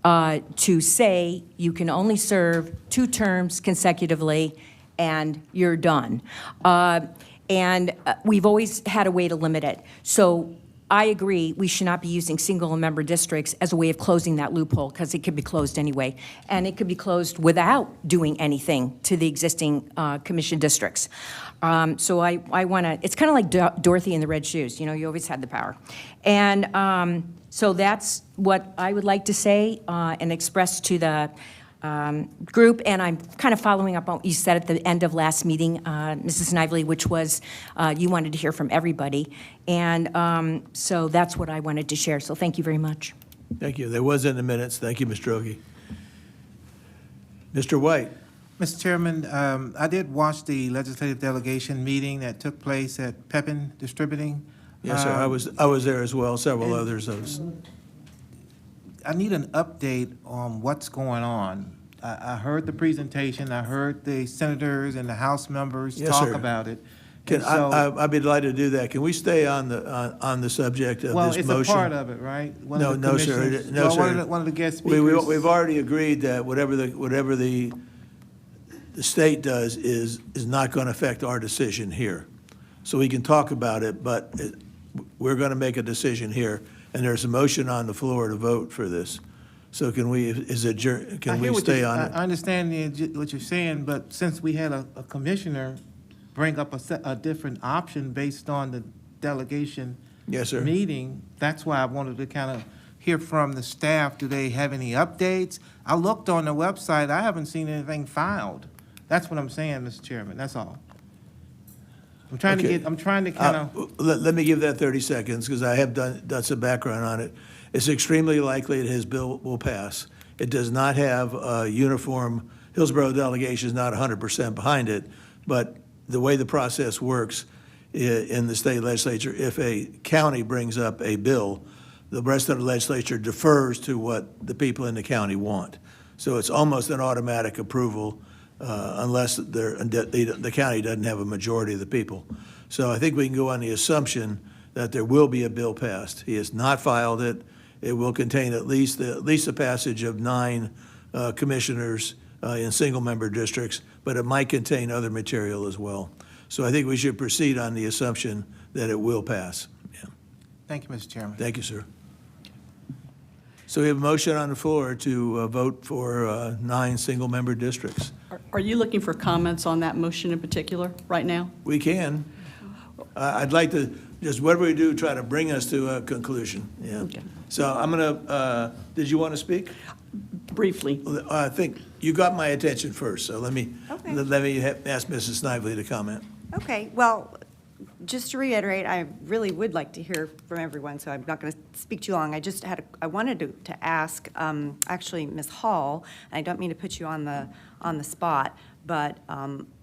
to say you can only serve 2 terms consecutively and you're done. And we've always had a way to limit it. So I agree, we should not be using single-member districts as a way of closing that loophole, because it could be closed anyway. And it could be closed without doing anything to the existing commission districts. So I want to, it's kind of like Dorothy in the red shoes, you know, you always had the power. And so that's what I would like to say and express to the group, and I'm kind of following up on what you said at the end of last meeting, Mrs. Snively, which was you wanted to hear from everybody, and so that's what I wanted to share, so thank you very much. Thank you. There was in the minutes. Thank you, Mr. Ogie. Mr. White. Mr. Chairman, I did watch the legislative delegation meeting that took place at Pepin Distributing. Yes, sir. I was there as well, several others of us. I need an update on what's going on. I heard the presentation, I heard the senators and the House members Yes, talk sir. about it. I'd be delighted to do that. Can we stay on the subject of Well, this it's motion? a part of it, right? No, sir. No, Well, sir. one of the guest speakers. We've already agreed that whatever the state does is not going to affect our decision here. So we can talk about it, but we're going to make a decision here. And there's a motion on the floor to vote for this. So can we stay on it? I understand what you're saying, but since we had a commissioner bring up a different option based on the delegation Yes, sir. meeting, that's why I wanted to kind of hear from the staff. Do they have any updates? I looked on the website. I haven't seen anything filed. That's what I'm saying, Mr. Chairman. That's all. I'm trying to kind of. Let me give that 30 seconds, because I have done some background on it. It's extremely likely that his bill will pass. It does not have a uniform, Hillsborough delegation is not 100% behind it, but the way the process works in the state legislature, if a county brings up a bill, the rest of the legislature defers to what the people in the county want. So it's almost an automatic approval unless the county doesn't have a majority of the people. So I think we can go on the assumption that there will be a bill passed. He has not filed it. It will contain at least the passage of 9 commissioners in single-member districts, but it might contain other material as well. So I think we should proceed on the assumption that it will pass. Yeah. Thank you, Mr. Chairman. Thank you, sir. So we have a motion on the floor to vote for 9 single-member districts. Are you looking for comments on that motion in particular right now? We can. I'd like to, just whatever we do, try to bring us to a conclusion. Yeah. Okay. So I'm going to, did you want to speak? Briefly. I think you got my attention first, so let me Okay. ask Mrs. Snively to comment. Okay, well, just to reiterate, I really would like to hear from everyone, so I'm not going to speak too long. I wanted to ask, actually, Ms. Hall, and I don't mean to put you on the spot, but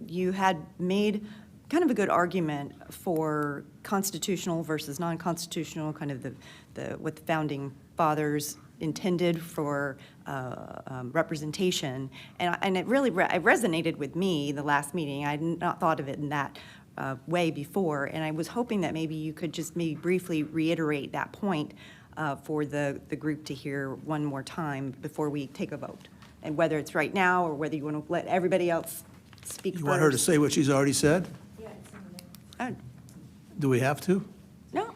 you had made kind of a good argument for constitutional versus non-constitutional, kind of what the founding fathers intended for representation, and it really it resonated with me the last meeting. I had not thought of it in that way before, and I was hoping that maybe you could just maybe briefly reiterate that point for the group to hear one more time before we take a vote, and whether it's right now or whether you want to let everybody else speak first. You want her to say what she's already said? Do we have to? No,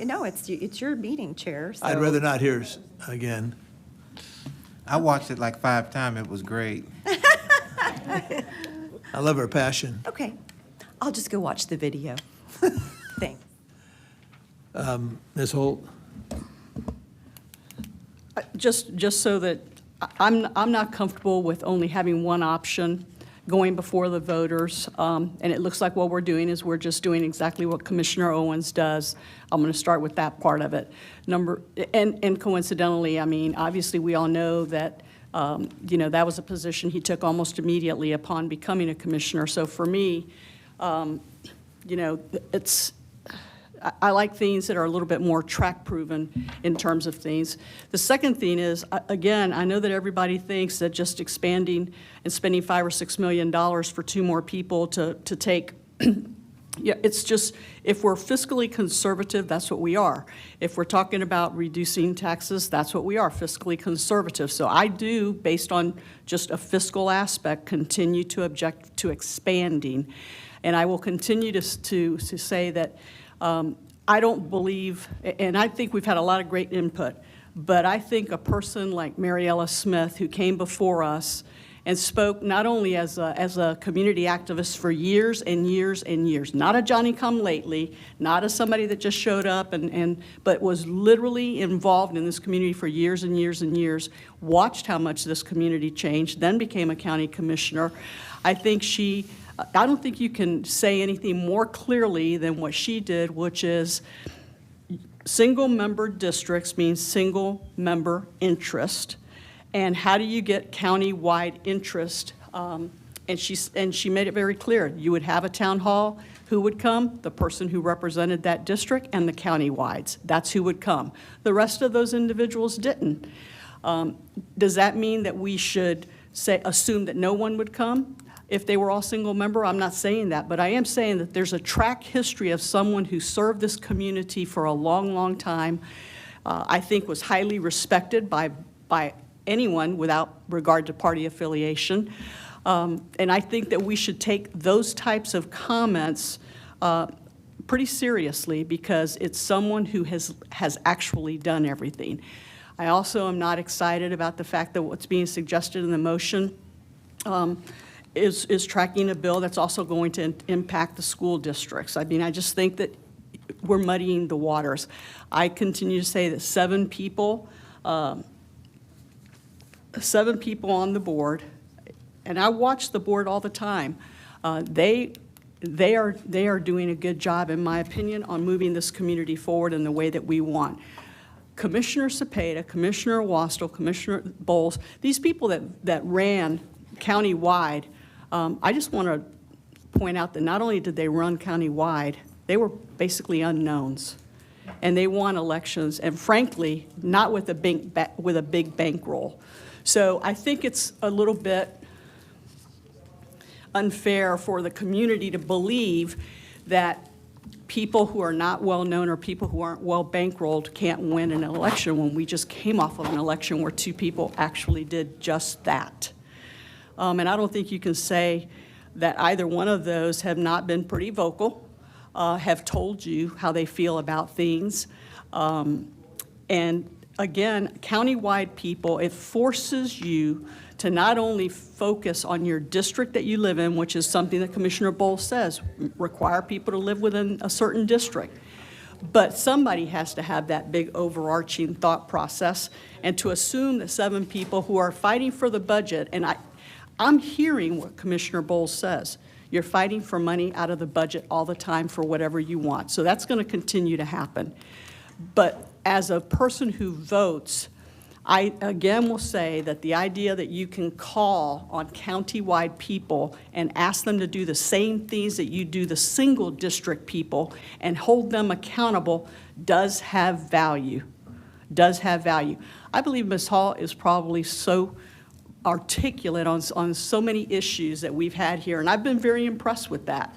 no, it's your meeting, Chair. So. I'd rather not hear again. I watched it like 5 times. It was great. I love her passion. Okay, I'll just go watch the video. Thanks. Ms. Holt? Just so that, I'm not comfortable with only having one option going before the voters. And it looks like what we're doing is we're just doing exactly what Commissioner Owens does. I'm going to start with that part of it. And coincidentally, I mean, obviously, we all know that, that was a position he took almost immediately upon becoming a commissioner. So for me, I like things that are a little bit more track-proven in terms of things. The second thing is, again, I know that everybody thinks that just expanding and spending $5 or $6 million for 2 more people to take, yeah, it's just, if we're fiscally conservative, that's what we are. If we're talking about reducing taxes, that's what we are, fiscally conservative. So I do, based on just a fiscal aspect, continue to object to expanding. And I will continue to say that I don't believe, and I think we've had a lot of great input, but I think a person like Mariella Smith, who came before us and spoke not only as a community activist for years and years and years, not a Johnny-come-lately, not as somebody that just showed up, but was literally involved in this community for years and years and years, watched how much this community changed, then became a county commissioner. I don't think you can say anything more clearly than what she did, which is single-member districts means single-member interest. And how do you get county-wide interest? And she made it very clear. You would have a town hall. Who would come? The person who represented that district and the county-wides. That's who would come. The rest of those individuals didn't. Does that mean that we should assume that no one would come? If they were all single member, I'm not saying that, but I am saying that there's a track history of someone who served this community for a long, long time, I think was highly respected by anyone without regard to party affiliation. And I think that we should take those types of comments pretty seriously because it's someone who has actually done everything. I also am not excited about the fact that what's being suggested in the motion is tracking a bill that's also going to impact the school districts. I mean, I just think that we're muddying the waters. I continue to say that 7 people on the board, and I watch the board all the time. They are doing a good job, in my opinion, on moving this community forward in the way that we want. Commissioner Cepeda, Commissioner Wastel, Commissioner Bowles, these people that ran county-wide, I just want to point out that not only did they run county-wide, they were basically unknowns. And they won elections, and frankly, not with a big bankroll. So I think it's a little bit unfair for the community to believe that people who are not well-known or people who aren't well-bankrolled can't win an election when we just came off of an election where 2 people actually did just that. And I don't think you can say that either one of those have not been pretty vocal, have told you how they feel about things. And again, countywide people, it forces you to not only focus on your district that you live in, which is something that Commissioner Bowles says, require people to live within a certain district. But somebody has to have that big overarching thought process, and to assume that 7 people who are fighting for the budget, and I'm hearing what Commissioner Bowles says. You're fighting for money out of the budget all the time for whatever you want. So that's going to continue to happen. But as a person who votes, I again will say that the idea that you can call on county-wide people and ask them to do the same things that you do the single district people and hold them accountable does have value, does have value. I believe Ms. Hall is probably so articulate on so many issues that we've had here, and I've been very impressed with that.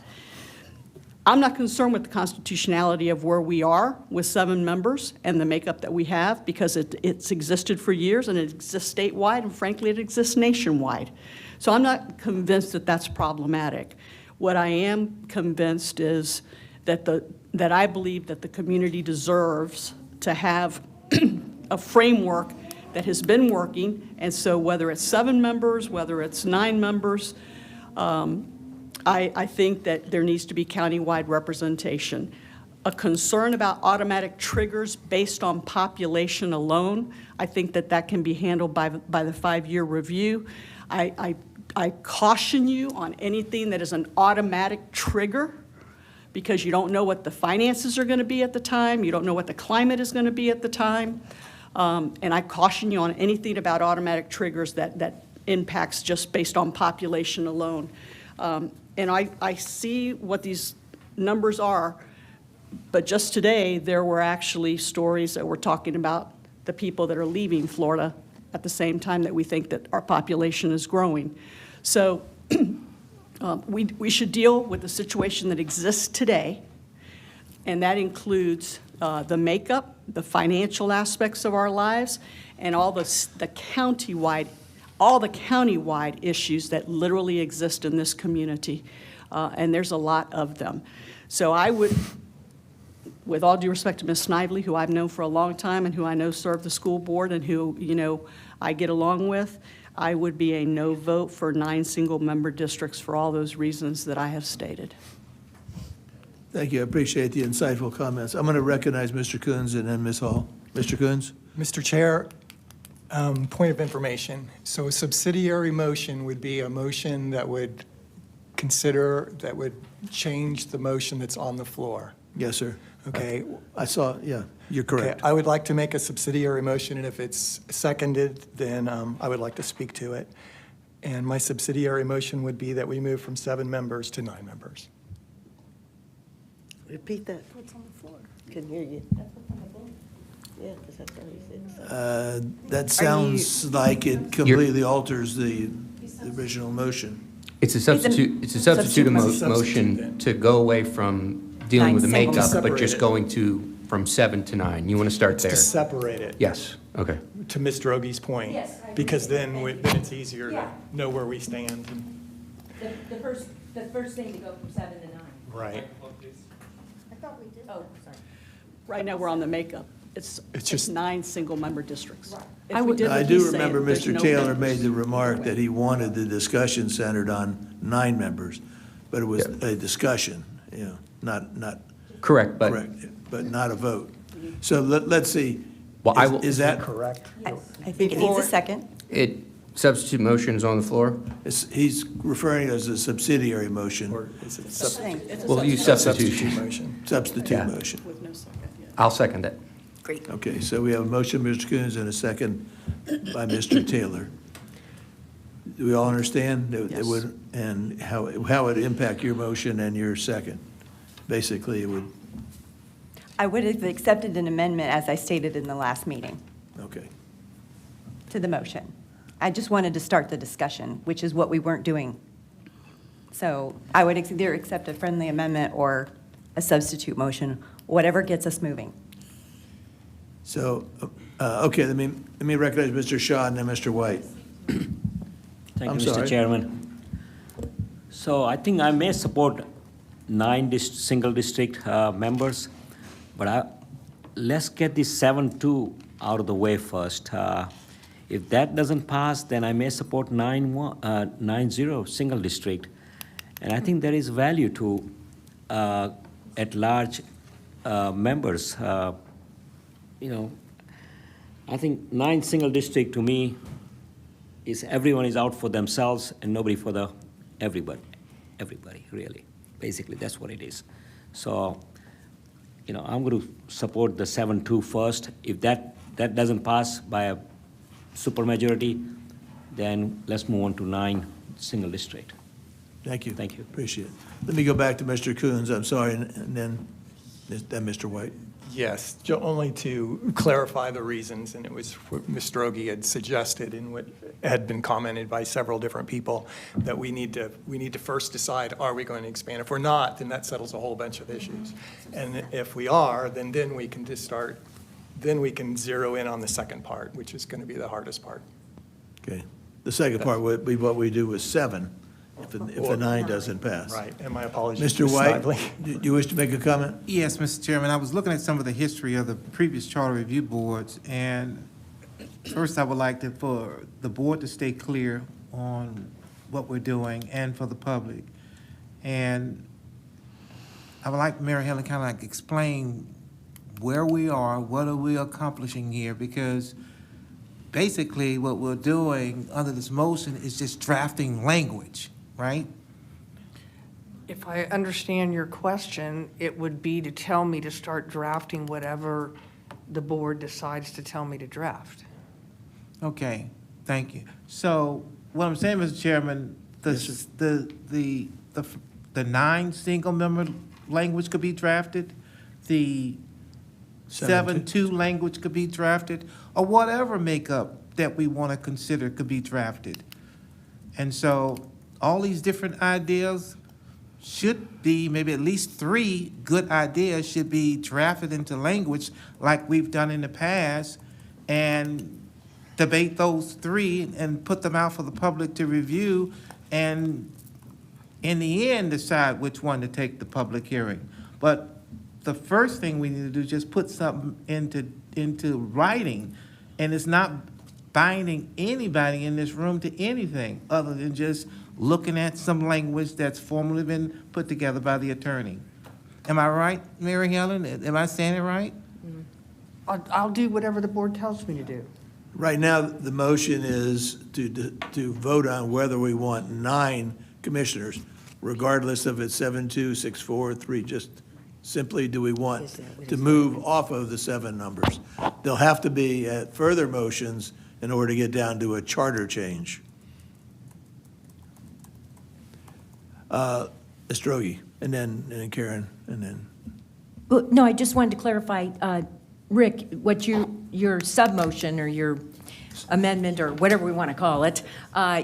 I'm not concerned with the constitutionality of where we are with 7 members and the makeup that we have, because it's existed for years and it exists statewide, and frankly it exists nationwide. So I'm not convinced that that's problematic. What I am convinced is that I believe that the community deserves to have a framework that has been working, and so whether it's 7 members, whether it's 9 members, I think that there needs to be countywide representation. A concern about automatic triggers based on population alone, I think that that can be handled by the 5-year review. I caution you on anything that is an automatic trigger, because you don't know what the finances are going to be at the time, you don't know what the climate is going to be at the time. And I caution you on anything about automatic triggers that impacts just based on population alone. And I see what these numbers are, but just today, there were actually stories that were talking about the people that are leaving Florida at the same time that we think that our population is growing. So we should deal with the situation that exists today, and that includes the makeup, the financial aspects of our lives, and all the countywide issues that literally exist in this community, and there's a lot of them. So I would, with all due respect to Ms. Snively, who I've known for a long time and who I know served the school board and who, I get along with, I would be a no vote for 9 single-member districts for all those reasons that I have stated. Thank you. I appreciate the insightful comments. I'm going to recognize Mr. Coons and then Ms. Hall. Mr. Coons? Mr. Chair, point of information. So a subsidiary motion would be a motion that would change the motion that's on the floor. Yes, sir. Okay. I saw, yeah, you're correct. Okay, I would like to make a subsidiary motion, and if it's seconded, then I would like to speak to it. And my subsidiary motion would be that we move from 7 members to 9 members. Repeat that. What's on the floor? Couldn't hear you. Yeah, because that's what he said. That sounds like it completely alters the original motion. It's a substitute motion to go away from dealing with the makeup, but just going from 7 to 9. You want to start there? To separate it. Yes, okay. To Ms. Drogi's point. Yes, I Because then it's easier Yeah. to know where we stand. The first thing to go from 7 to 9. Right. I thought we did. Oh, sorry. Right now, we're on the makeup. It's It's just- 9 single-member districts. Right. If we did I what do he's remember saying, there's Mr. no Taylor members. made the remark that he wanted the discussion centered on 9 members, but it was a discussion, not Correct, but correct, but not a vote. So let's see. Well, I will- Is that, Correct. I think it needs a second. substitute motions on the floor? he's referring as a subsidiary motion, Or is it Thing. We'll use substitute substitution. motion? substitute Yeah. motion. With no second, yeah. I'll second it. Great. Okay, so we have a motion, Mr. Coons, and a second by Mr. Taylor. Do we all understand? It would, and how it would impact your motion and your second? Basically, it would, I would have accepted an amendment, as I stated in the last meeting, okay. to the motion. I just wanted to start the discussion, which is what we weren't doing. So I would either accept a friendly amendment or a substitute motion, whatever gets us moving. So, okay, let me recognize Mr. Shaw and then Mr. White. Thank I'm you, Mr. sorry. Chairman. So I think I may support 9 single district members, but let's get the 7-2 out of the way first. If that doesn't pass, then I may support 9-0 single district. And I think there is value to at-large members. I think 9 single district to me is everyone is out for themselves and nobody for everybody, really. Basically, that's what it is. So, I'm going to support the 7-2 first. If that doesn't pass by a supermajority, then let's move on to 9 single district. Thank you. Thank you. Appreciate it. Let me go back to Mr. Coons, I'm sorry, and then Mr. White. Yes, only to clarify the reasons, and it was what Ms. Drogi had suggested and what had been commented by several different people, that we need to first decide, are we going to expand? If we're not, then that settles a whole bunch of issues. And if we are, then we can just start, then we can zero in on the second part, which is going to be the hardest part. Okay. The second part would be what we do with 7, if the 9 doesn't pass. Right, and my apologies. Mr. Ms. White, Snively. do you wish to make a comment? Yes, Mr. Chairman, I was looking at some of the history of the previous charter review boards, and first I would like for the board to stay clear on what we're doing and for the public. And I would like Mary Helen kind of like explain where we are, what are we accomplishing here, because basically what we're doing under this motion is just drafting language, right? If I understand your question, it would be to tell me to start drafting whatever the board decides to tell me to draft. Okay, thank you. So what I'm saying, Mr. Chairman, the 9 single-member language could be drafted, the 7-2 language could be drafted, or whatever makeup that we want to consider could be drafted. And so all these different ideas should be, maybe at least 3 good ideas should be drafted into language like we've done in the past, and debate those 3 and put them out for the public to review, and in the end, decide which one to take the public hearing. But the first thing we need to do is just put something into writing, and it's not binding anybody in this room to anything other than just looking at some language that's formally been put together by the attorney. Am I right, Mary Helen? Am I saying it right? I'll do whatever the board tells me to do. Right now, the motion is to vote on whether we want 9 commissioners, regardless of it's 7-2, 6-4, 3, just simply do we want to move off of the 7 numbers? There'll have to be further motions in order to get down to a charter change. Mr. Ogie, and then Karen, and then. Well, no, I just wanted to clarify, Rick, what your sub-motion or your amendment, or whatever we want to call it,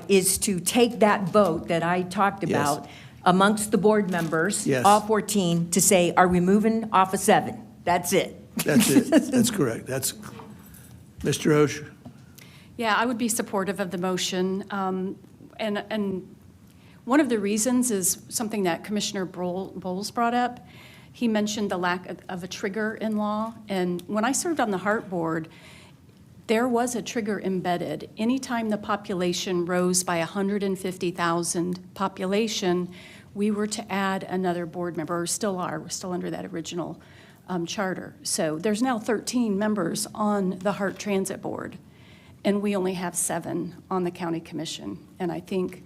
is to take that vote that I talked about amongst the board members, Yes. all 14, to say, are we moving off of 7? That's it. That's it. That's correct. That's, Mr. Osh? Yeah, I would be supportive of the motion. And one of the reasons is something that Commissioner Bowles brought up. He mentioned the lack of a trigger in law. And when I served on the Hart Board, there was a trigger embedded. Anytime the population rose by 150,000 population, we were to add another board member, or still are. We're still under that original charter. So there's now 13 members on the Hart Transit Board, and we only have 7 on the county commission. And I think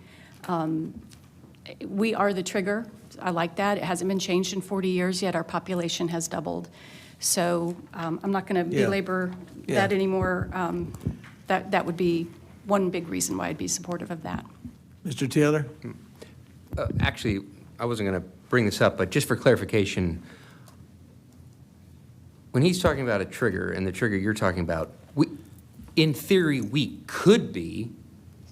we are the trigger. I like that. It hasn't been changed in 40 years yet. Our population has doubled. So I'm not going to belabor that anymore. That would be one big reason why I'd be supportive of that. Mr. Taylor? Actually, I wasn't going to bring this up, but just for clarification, when he's talking about a trigger and the trigger you're talking about, in theory, we could be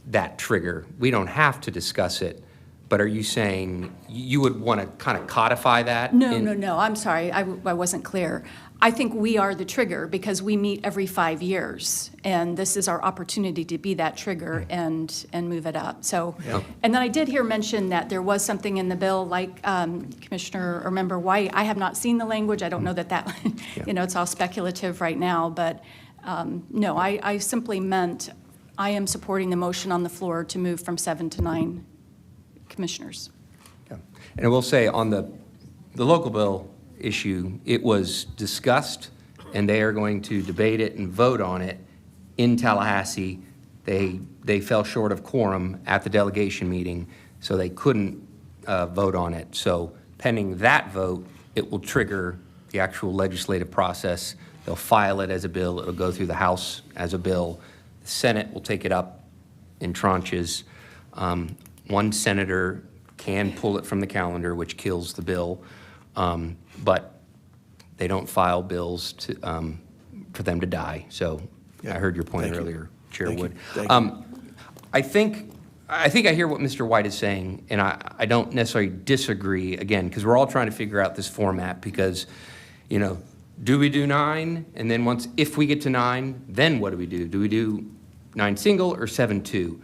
that trigger. We don't have to discuss it. But are you saying you would want to kind of codify that? No. I'm sorry. I wasn't clear. I think we are the trigger because we meet every 5 years, and this is our opportunity to be that trigger and move it up. So, and then I did hear mention that there was something in the bill, like Commissioner or Member White. I have not seen the language. I don't know that it's all speculative right now. But no, I simply meant I am supporting the motion on the floor to move from 7 to 9 commissioners. And I will say on the local bill issue, it was discussed, and they are going to debate it and vote on it in Tallahassee. They fell short of quorum at the delegation meeting, so they couldn't vote on it. So pending that vote, it will trigger the actual legislative process. They'll file it as a bill. It'll go through the House as a bill. The Senate will take it up in tranches. One senator can pull it from the calendar, which kills the bill, but they don't file bills for them to die. So I heard your point earlier, Chair Wood. I think I hear what Mr. White is saying, and I don't necessarily disagree, again, because we're all trying to figure out this format because, do we do 9? And then if we get to 9, then what do we do? Do we do 9 single or 7-2?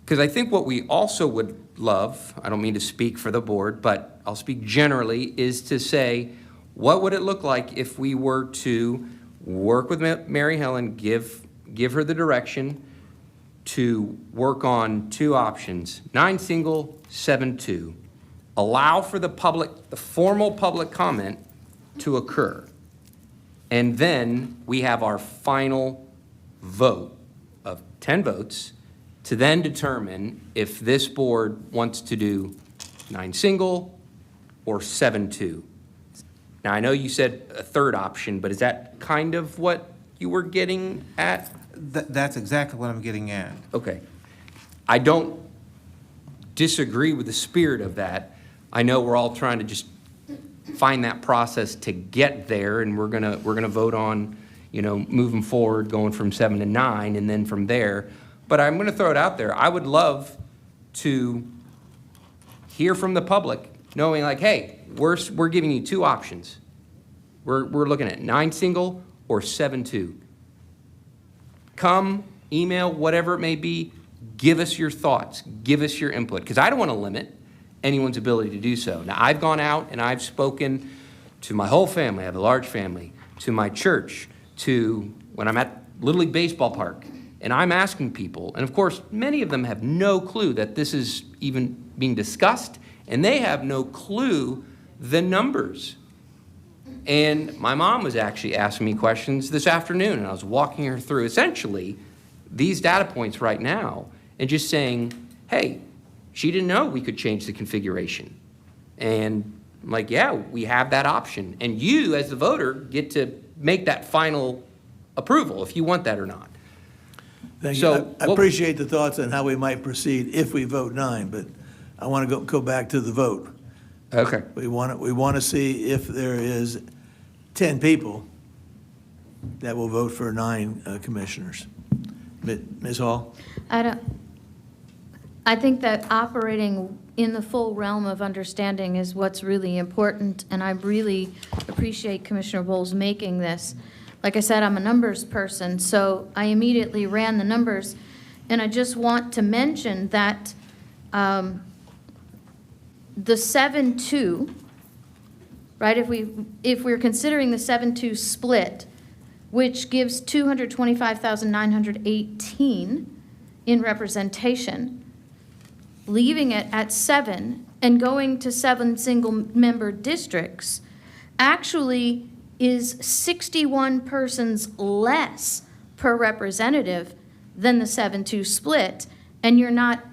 Because I think what we also would love, I don't mean to speak for the board, but I'll speak generally, is to say, what would it look like if we were to work with Mary Helen, give her the direction to work on 2 options, 9 single, 7-2. allow for the formal public comment to occur. And then we have our final vote of 10 votes to then determine if this board wants to do 9 single or 7-2. Now, I know you said a third option, but is that kind of what you were getting at? That's exactly what I'm getting at. Okay. I don't disagree with the spirit of that. I know we're all trying to just find that process to get there, and we're gonna vote on, moving forward, going from 7 to 9, and then from there. But I'm gonna throw it out there. I would love to hear from the public, knowing like, hey, we're giving you 2 options. We're looking at 9 single or 7-2. Come, email, whatever it may be, give us your thoughts, give us your input, because I don't want to limit anyone's ability to do so. Now, I've gone out and I've spoken to my whole family. I have a large family, to my church, to when I'm at Little League Baseball Park, and I'm asking people, and of course, many of them have no clue that this is even being discussed, and they have no clue the numbers. And my mom was actually asking me questions this afternoon, and I was walking her through essentially these data points right now and just saying, hey, she didn't know we could change the configuration. And I'm like, yeah, we have that option. And you, as the voter, get to make that final approval if you want that or not. Thank So, you. I appreciate the thoughts on how we might proceed if we vote 9, but I want to go back to the vote. Okay. We want to see if there is 10 people that will vote for 9 commissioners. Ms. Hall? I think that operating in the full realm of understanding is what's really important, and I really appreciate Commissioner Bowles making this. Like I said, I'm a numbers person, so I immediately ran the numbers, and I just want to mention that the 7-2, right, if we're considering the 7-2 split, which gives 225,918 in representation, leaving it at 7 and going to 7 single-member districts actually is 61 persons less per representative than the 7-2 split, and you're not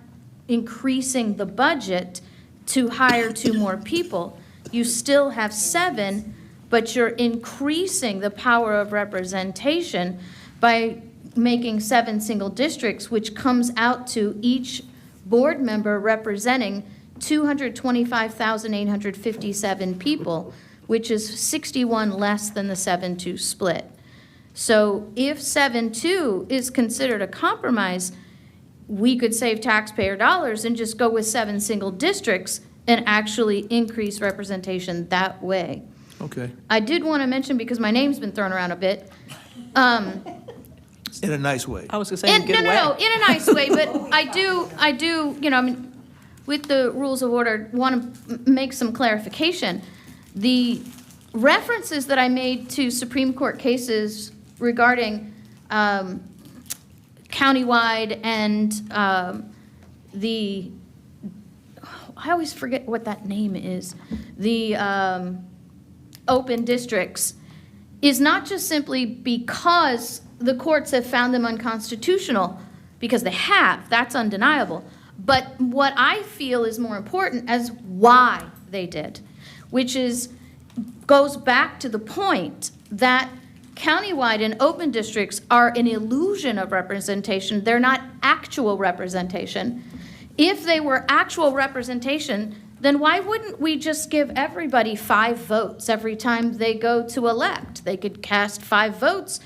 increasing the budget to hire 2 more people. You still have 7, but you're increasing the power of representation by making 7 single districts, which comes out to each board member representing 225,857 people, which is 61 less than the 7-2 split. So if 7-2 is considered a compromise, we could save taxpayer dollars and just go with 7 single districts and actually increase representation that way. Okay. I did want to mention, because my name's been thrown around a bit, In a nice way. I was going to say in a good way. No, in a nice way, but I do, with the rules of order, want to make some clarification. The references that I made to Supreme Court cases regarding countywide and I always forget what that name is, the open districts, is not just simply because the courts have found them unconstitutional, because they have, that's undeniable. But what I feel is more important as why they did, which goes back to the point that countywide and open districts are an illusion of representation. They're not actual representation. If they were actual representation, then why wouldn't we just give everybody 5 votes every time they go to elect? They could cast 5 votes,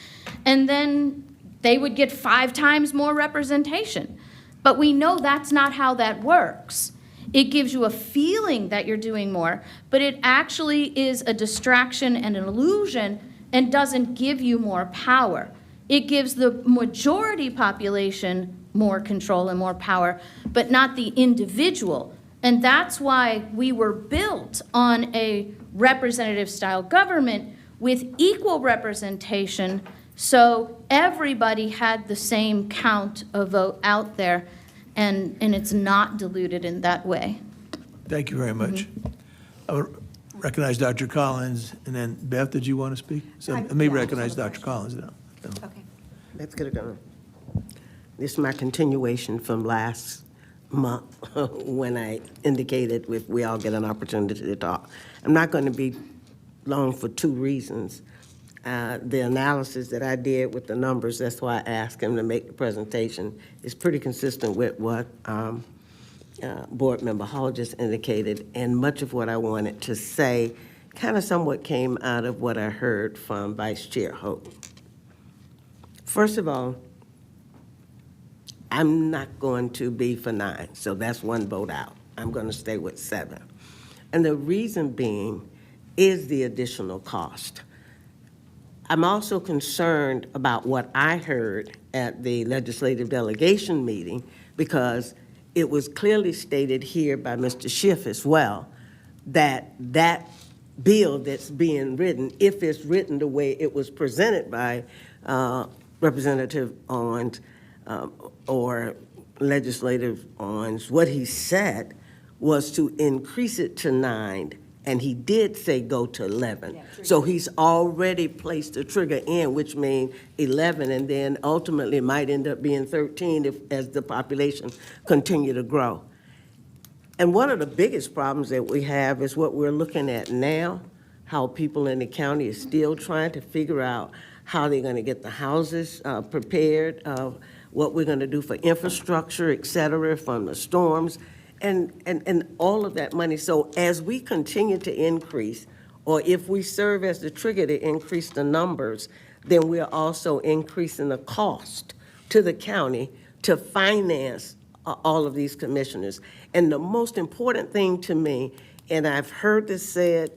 and then they would get 5 times more representation. But we know that's not how that works. It gives you a feeling that you're doing more, but it actually is a distraction and an illusion and doesn't give you more power. It gives the majority population more control and more power, but not the individual. And that's why we were built on a representative-style government with equal representation, so everybody had the same count of vote out there, and it's not diluted in that way. Thank you very much. I would recognize Dr. Collins, and then Beth, did you want to speak? So let me recognize Dr. Collins now. Okay. Let's get it going. This is my continuation from last month when I indicated if we all get an opportunity to talk. I'm not going to be long for two reasons. The analysis that I did with the numbers, that's why I asked him to make the presentation, is pretty consistent with what Board Member Hall just indicated, and much of what I wanted to say kind of somewhat came out of what I heard from Vice Chair Hope. First of all, I'm not going to be for 9, so that's one vote out. I'm going to stay with 7. And the reason being is the additional cost. I'm also concerned about what I heard at the legislative delegation meeting, because it was clearly stated here by Mr. Schiff as well, that that bill that's being written, if it's written the way it was presented by Representative Owens, or Legislative Owens, what he said was to increase it to 9, and he did say go to 11. Yeah, so he's already placed the trigger in, which means 11, and then ultimately might end up being 13 as the population continue to grow. And one of the biggest problems that we have is what we're looking at now, how people in the county are still trying to figure out how they're going to get the houses prepared, what we're going to do for infrastructure, et cetera, from the storms, and all of that money. So as we continue to increase, or if we serve as the trigger to increase the numbers, then we're also increasing the cost to the county to finance all of these commissioners. And the most important thing to me, and I've heard this said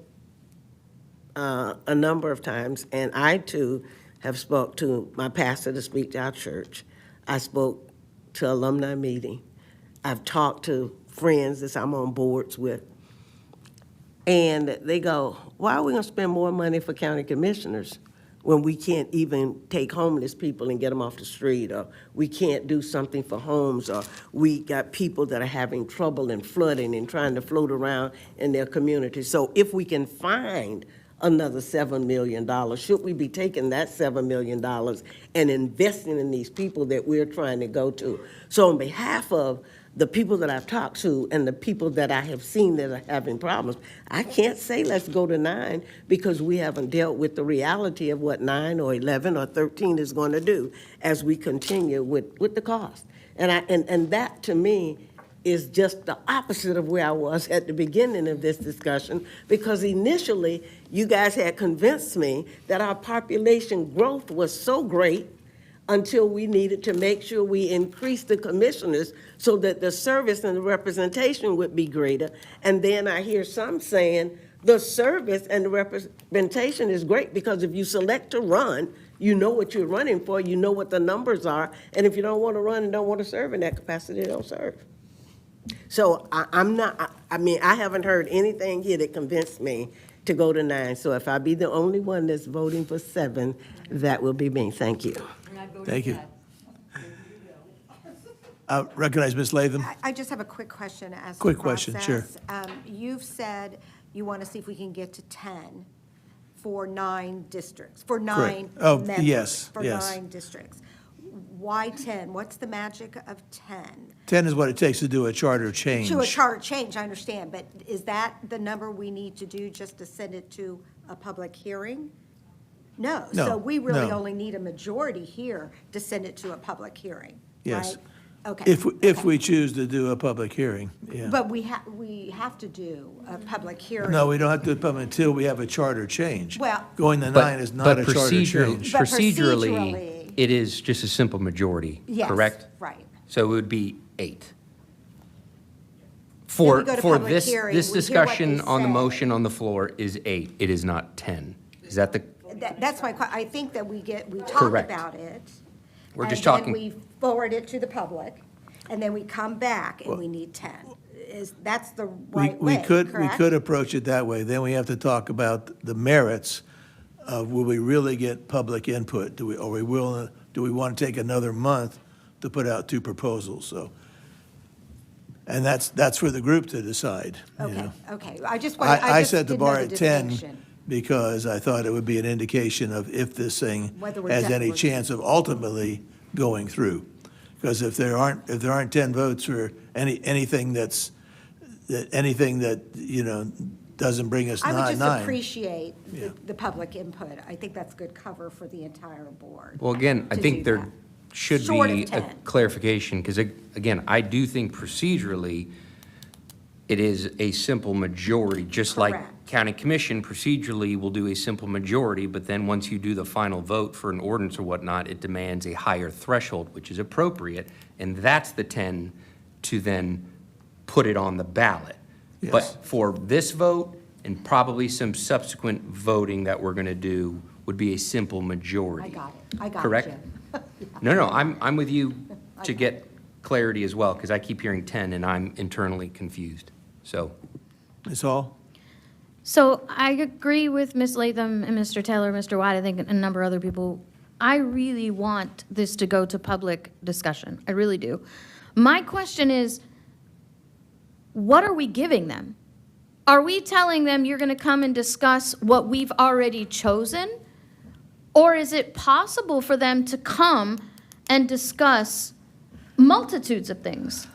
a number of times, and I too have spoke to my pastor to speak to our church. I spoke to alumni meeting. I've talked to friends that I'm on boards with. And they go, why are we going to spend more money for county commissioners when we can't even take homeless people and get them off the street, or we can't do something for homes, or we got people that are having trouble and flooding and trying to float around in their community. So if we can find another $7 million, should we be taking that $7 million and investing in these people that we're trying to go to? So on behalf of the people that I've talked to and the people that I have seen that are having problems, I can't say let's go to 9 because we haven't dealt with the reality of what 9 or 11 or 13 is going to do as we continue with the cost. And that to me is just the opposite of where I was at the beginning of this discussion, because initially you guys had convinced me that our population growth was so great until we needed to make sure we increased the commissioners so that the service and the representation would be greater. And then I hear some saying the service and the representation is great because if you select to run, you know what you're running for, you know what the numbers are, and if you don't want to run and don't want to serve in that capacity, don't serve. So I haven't heard anything here that convinced me to go to 9. So if I be the only one that's voting for 7, that will be me. Thank you. Thank you. I recognize Ms. Latham. I just have a quick question as to Quick the question, sure. process. You've said you want to see if we can get to 10 for 9 districts, for 9 Correct. Oh, members. yes, For yes. 9 districts. Why 10? What's the magic of 10? 10 is what it takes to do a charter change. To a charter change, I understand, but is that the number we need to do just to send it to a public hearing? No. No, So we really no. only need a majority here to send it to a public hearing, Yes. right? Okay. If we choose to do a public hearing, yeah. But we have to do a public hearing. No, we don't have to do public until we have a charter change. Well- Going to 9 is not a charter change. But Procedurally, it is just a simple majority, Yes, correct? right. So it would be 8. Then For, we go to for public this, hearing, this we hear what discussion they on the say. motion on the floor is 8. It is not 10. Is that the, That's my, I think that we talk Correct. about it. We're just And talking- then we forward it to the public, and then we come back and we need 10. That's the right We way, could correct? approach it that way. Then we have to talk about the merits of will we really get public input? Do we want to take another month to put out 2 proposals? So And that's for the group to decide, you Okay, know. okay. I just I set the didn't know bar the at 10 distinction. because I thought it would be an indication of if this thing Whether we're has de- any we're- chance of ultimately going through. Because if there aren't 10 votes for anything that, you know, doesn't bring us I would just nine. appreciate the public input. I think that's good cover for the entire board. Well, again, I to think do there that. should Short of be a 10. clarification, because again, I do think procedurally, it is a simple majority, just like Correct. county commission procedurally will do a simple majority, but then once you do the final vote for an ordinance or whatnot, it demands a higher threshold, which is appropriate, and that's the 10 to then put it on the ballot. Yes. But for this vote and probably some subsequent voting that we're going to do would be a simple majority. I got it. I got it, Correct? Jim. No, I'm with you to get clarity as well, because I keep hearing 10 and I'm internally confused. So, Ms. Hall? So I agree with Ms. Latham and Mr. Taylor, Mr. White, I think a number of other people. I really want this to go to public discussion. I really do. My question is, what are we giving them? Are we telling them you're going to come and discuss what we've already chosen? Or is it possible for them to come and discuss multitudes of things?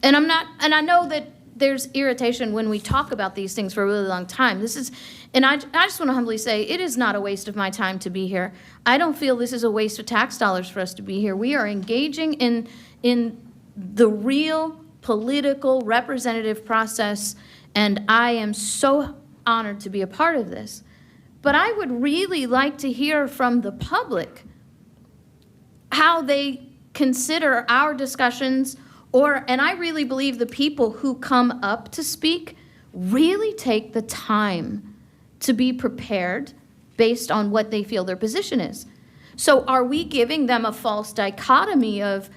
And I know that there's irritation when we talk about these things for a really long time. I just want to humbly say, it is not a waste of my time to be here. I don't feel this is a waste of tax dollars for us to be here. We are engaging in the real political representative process, and I am so honored to be a part of this. But I would really like to hear from the public how they consider our discussions, and I really believe the people who come up to speak really take the time to be prepared based on what they feel their position is. So are we giving them a false dichotomy of,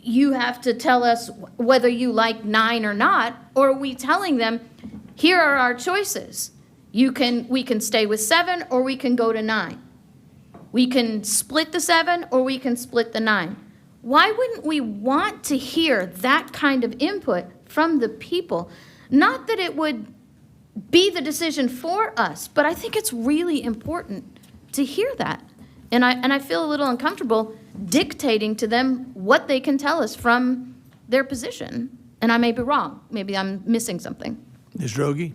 you have to tell us whether you like 9 or not, or are we telling them, here are our choices. We can stay with 7 or we can go to 9. We can split the 7 or we can split the 9. Why wouldn't we want to hear that kind of input from the people? Not that it would be the decision for us, but I think it's really important to hear that. And I feel a little uncomfortable dictating to them what they can tell us from their position. And I may be wrong. Maybe I'm missing something. Ms. Droege?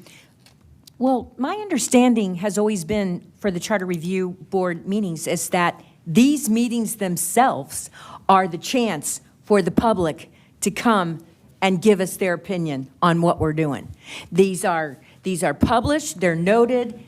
Well, my understanding has always been for the Charter Review Board meetings is that these meetings themselves are the chance for the public to come and give us their opinion on what we're doing. These are published, they're noted,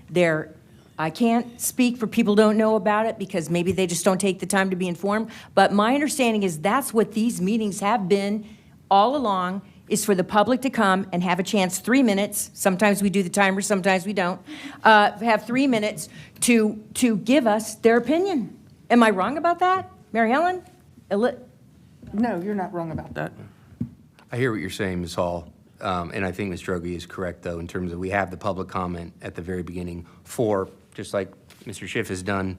I can't speak for people who don't know about it because maybe they just don't take the time to be informed, but my understanding is that's what these meetings have been all along, is for the public to come and have a chance, 3 minutes, sometimes we do the timer, sometimes we don't, have 3 minutes to give us their opinion. Am I wrong about that? Mary Ellen? No, you're not wrong about that. I hear what you're saying, Ms. Hall, and I think Ms. Droege is correct, though, in terms of we have the public comment at the very beginning for, just like Mr. Schiff has done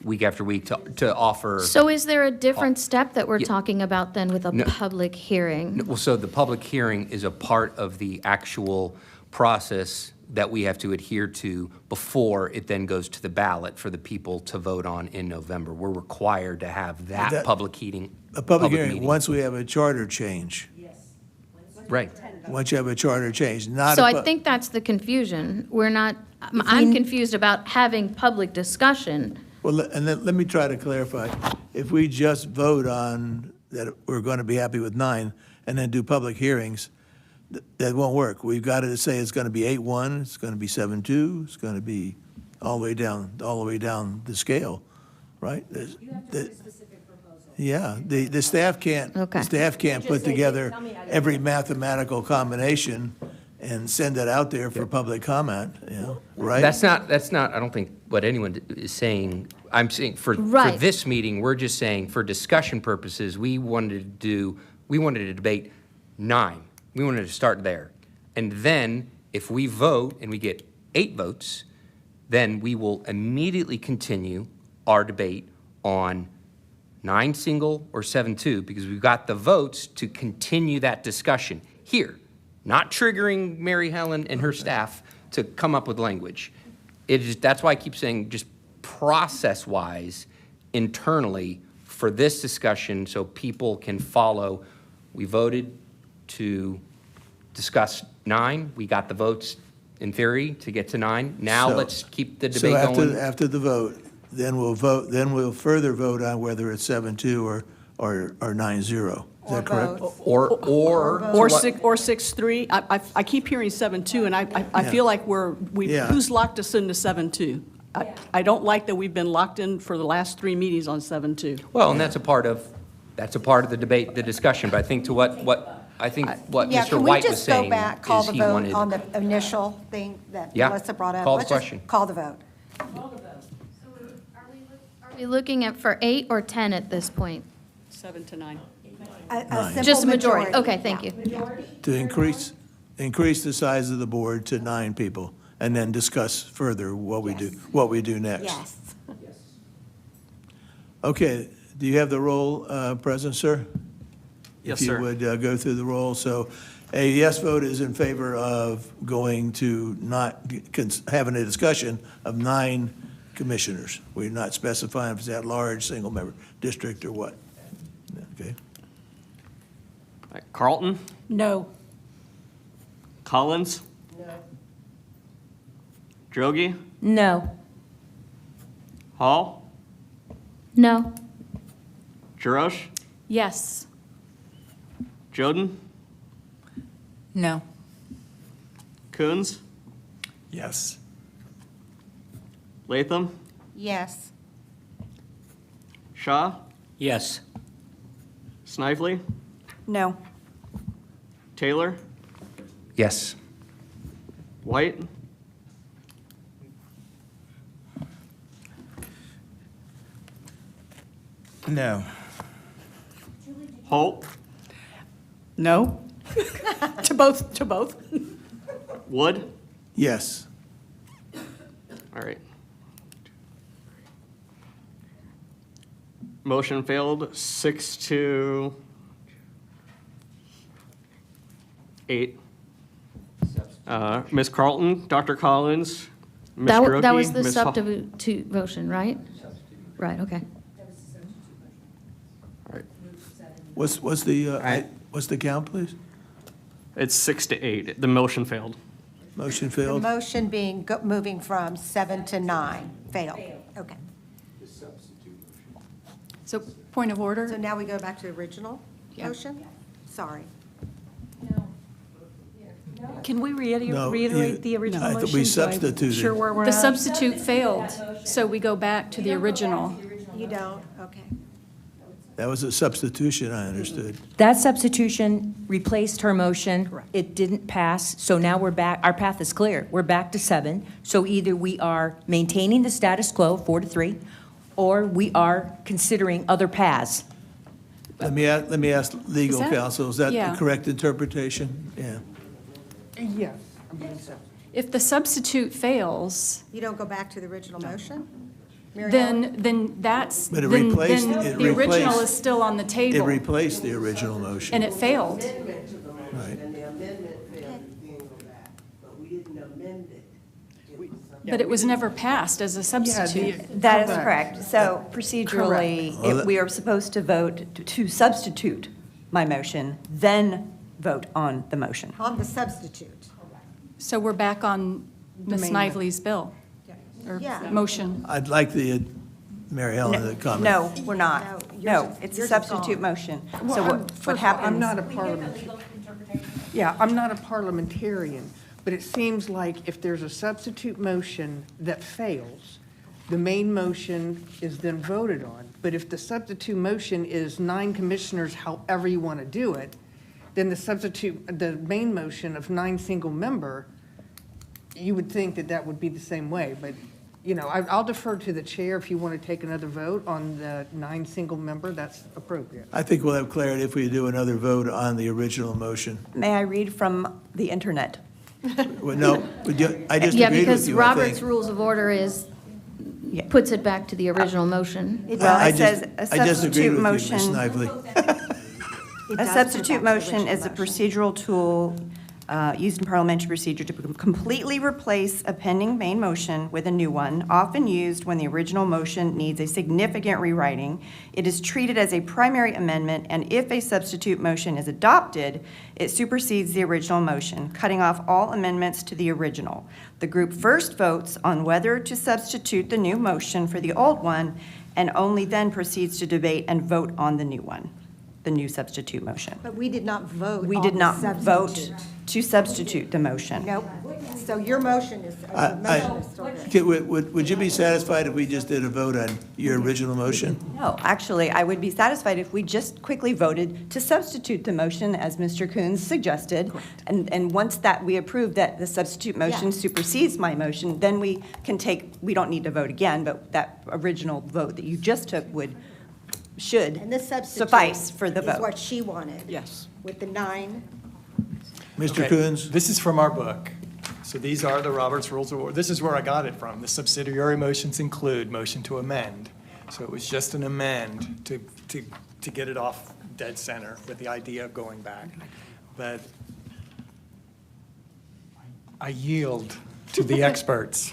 week after week, to offer. So is there a different step that we're talking about then with a public hearing? Well, so the public hearing is a part of the actual process that we have to adhere to before it then goes to the ballot for the people to vote on in November. We're required to have that public hearing. A public hearing, meeting. once we have a charter change. Right. Once you have a charter change, not So a. I think that's the confusion. I'm confused about having public discussion. Well, and then let me try to clarify. If we just vote on that we're going to be happy with 9 and then do public hearings, that won't work. We've got to say it's going to be 8-1, it's going to be 7-2, it's going to be all the way down the scale, right? You have to put a specific proposal. Yeah, the staff can't. Okay. The staff can't put together every mathematical combination and send it out there for public comment, you know, right? That's not, I don't think what anyone is saying. I'm saying for this meeting, we're just saying for discussion purposes, we wanted to debate 9. We wanted to start there. And then if we vote and we get 8 votes, then we will immediately continue our debate on 9 single or 7-2, because we've got the votes to continue that discussion here, not triggering Mary Helen and her staff to come up with language. That's why I keep saying, just process-wise, internally, for this discussion, so people can follow. We voted to discuss 9. We got the votes, in theory, to get to 9. Now So- let's keep the debate So going. after the vote, then we'll further vote on whether it's 7-2 or 9-0. Is that correct? Or Or 6-3. I keep hearing 7-2, and I feel like Yeah. who's locked us into 7-2? I don't like that we've been locked in for the last 3 meetings on 7-2. Well, and that's a part of the debate, the discussion, but I think to what Yeah, Mr. can we White was just go saying back, call is the he vote wanted. on the initial thing that Yeah, Melissa brought up? call the Let's just question. Call the vote. Are we looking at for 8 or 10 at this point? 7 to 9. A simple Just a majority. Okay, thank you. To increase the size of the board to 9 people, and then discuss further what we do next. Yes. Okay, do you have the roll present, sir? Yes, If sir. you would go through the roll. So a yes vote is in favor of going to not, having a discussion of 9 commissioners. We're not specifying if it's at large, single member district, or what. Okay. All right, Carlton, No. Collins? No. Drogi, No. Hall, No. Jarosh, Yes. Joden, No. Coons, Yes. Latham, Yes. Shaw, Yes. Snively, No. Taylor, Yes. White, No. Holt, No? To both? Wood. Yes. All right. Motion failed, 6-8. Ms. Carlton, Dr. Collins, Ms. Drogi, That was the Ms. Hall- substitute motion, right? Right, okay. All right. What's the count, please? It's 6-8. The motion failed. Motion The failed? motion being, moving from 7 to 9, failed. Okay. So, point of order? So now we go back to the original motion? Sorry. Can we No, reiterate the original I motion? thought we so I'm substituted. Sure where we're The at? substitute failed, so we go back to the original. You don't? Okay. That was a substitution, I understood. That substitution replaced her motion. It didn't pass, so now we're back, our path is clear. We're back to 7. So either we are maintaining the status quo, 4-3, or we are considering other paths. Let me ask legal Is that- counsel, is that yeah. the correct interpretation? Yeah. Yes. If the substitute fails, You don't go back to the original motion? Mary then that's, But it then replaced- then it the original replaced- is still on the It table, replaced the original motion. and it failed. Right. But it was never passed as a substitute. That is correct. So procedurally, Well, that- we are supposed to vote to substitute my motion, then vote on the motion. On the substitute. So we're back on Ms. main- Snively's bill, or Yeah. motion. I'd like Mary Helen to comment. No, we're not. No, No, it's a yours is substitute gone. motion. Well, So I'm- what first of all, happens? I'm not a parliamentarian. Yeah, I'm not a parliamentarian, but it seems like if there's a substitute motion that fails, the main motion is then voted on. But if the substitute motion is 9 commissioners, however you want to do it, then the main motion of 9 single member, you would think that that would be the same way. But, you know, I'll defer to the chair if you want to take another vote on the 9 single member, that's appropriate. I think we'll have clarity if we do another vote on the original motion. May I read from the internet? Well, no, I just Yeah, agreed with because you, I Robert's think. Rules of Order is puts it back to the original motion. I It says just- a I disagree substitute with you, motion. Ms. Snively. A substitute motion is a procedural tool used in parliamentary procedure to completely replace a pending main motion with a new one, often used when the original motion needs a significant rewriting. It is treated as a primary amendment, and if a substitute motion is adopted, it supersedes the original motion, cutting off all amendments to the original. The group first votes on whether to substitute the new motion for the old one, and only then proceeds to debate and vote on the new one, the new substitute motion. But we did not vote We on did the not vote substitute. to substitute the motion. Nope. So your motion is, the motion is still good. Okay, would you be satisfied if we just did a vote on your original motion? No, actually, I would be satisfied if we just quickly voted to substitute the motion as Mr. Coons suggested. And once that we approve that the substitute motion Yeah. supersedes my motion, then we can take, we don't need to vote again, but that original vote that you just took should And this substitute suffice for the is vote. what she wanted. Yes. With the 9. Mr. Okay, Coons? This is from our book. So these are the Roberts Rules of Order. This is where I got it from. The subsidiary motions include motion to amend. So it was just an amend to get it off dead center with the idea of going back. But I yield to the experts.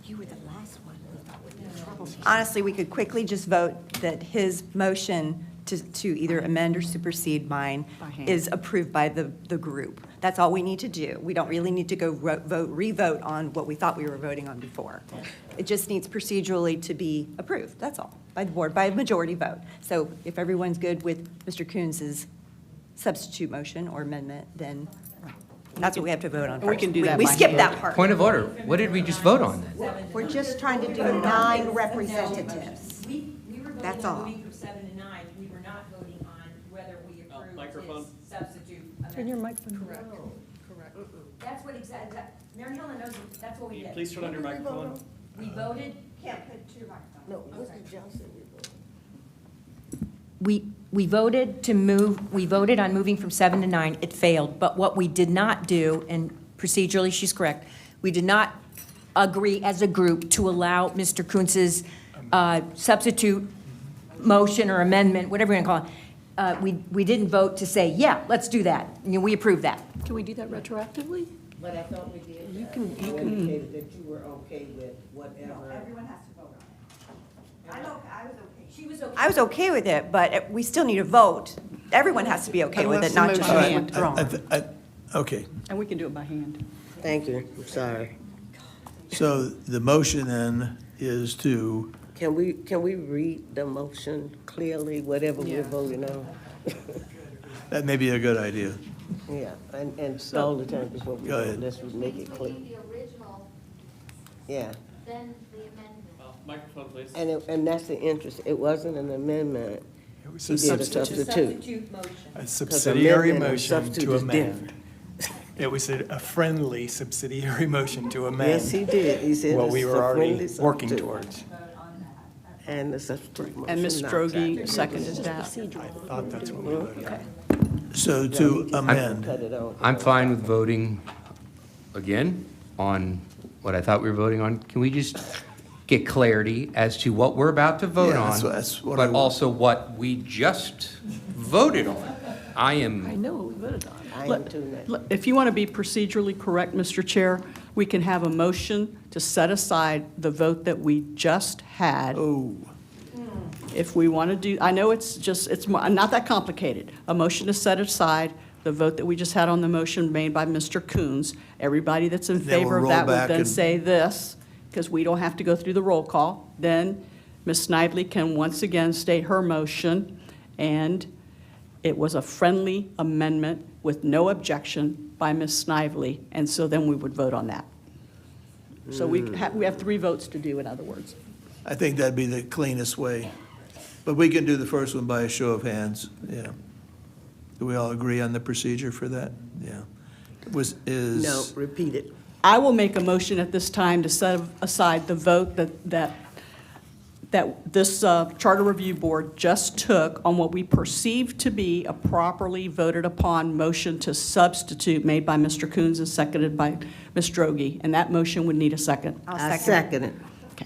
You were the last one who thought would be trouble. Honestly, we could quickly just vote that his motion to either amend or supersede mine By hand. is approved by the group. That's all we need to do. We don't really need to go re-vote on what we thought we were voting on before. It just needs procedurally to be approved, that's all, by the board, by a majority vote. So if everyone's good with Mr. Coons's substitute motion or amendment, then that's what we have to vote on And we first. can do that We by skipped hand. that part. Point of order, what did we just vote on then? We're just trying to do 9 representatives. We were voting That's on all. moving from 7 to 9. We were not voting on whether we approved microphone. his substitute amendment. Turn your microphone. Correct. That's what exactly, Mary Helen knows, that's what we did. Please turn on your microphone. We voted, Can't put 2 microphones. No, Mr. Johnson, We voted to move, we voted on moving from 7 to 9, it failed. But what we did not do, and procedurally she's correct, we did not agree as a group to allow Mr. Kunz's substitute motion or amendment, whatever you want to call it. We didn't vote to say, yeah, let's do that. We approve that. Can we do that retroactively? but I thought we did. You indicated that you were okay with whatever. Everyone has to vote on it. I was okay. she was okay. I was okay with it, but we still need a vote. Everyone has to be okay with it, not just All me right, withdrawn. Okay, And we can do it by hand. Thank you, I'm sorry. so the motion then is to, Can we read the motion clearly, whatever we're voting on? that may be a good idea. Yeah, and all the time before we Go vote, ahead. let's make it clear. The original, Yeah, then the amendment. Microphone, please. and that's the interest. It wasn't an amendment. It was He a did a substitute. substitute. A subsidiary amendment and motion substitute to is amend. It was a friendly subsidiary motion to amend. Yes, he did. He said What it's we a were already friendly working substitute. towards. And the substitute motion. And Ms. not. Droege seconded that. I thought that's what we voted on. So to amend, Cut it off. I'm fine with voting again on what I thought we were voting on. Can we just get clarity as to what we're about to vote Yeah, on? that's what I But want. also what we just voted on. I am. I know what we voted on. I am too now. If you want to be procedurally correct, Mr. Chair, we can have a motion to set aside the vote that we just had. oh, If we want to do, I know it's not that complicated. A motion to set aside the vote that we just had on the motion made by Mr. Coons. Everybody that's in And then we'll favor of roll that would back then and- say this, because we don't have to go through the roll call. Then Ms. Snively can once again state her motion, and it was a friendly amendment with no objection by Ms. Snively, and so then we would vote on that. So we have 3 votes to do, in other words. I think that'd be the cleanest way. But we can do the first one by a show of hands, yeah. Do we all agree on the procedure for that? Yeah. No, repeat it. I will make a motion at this time to set aside the vote that that this Charter Review Board just took on what we perceive to be a properly voted upon motion to substitute made by Mr. Coons and seconded by Ms. Droege, and that motion would need a second. I second it.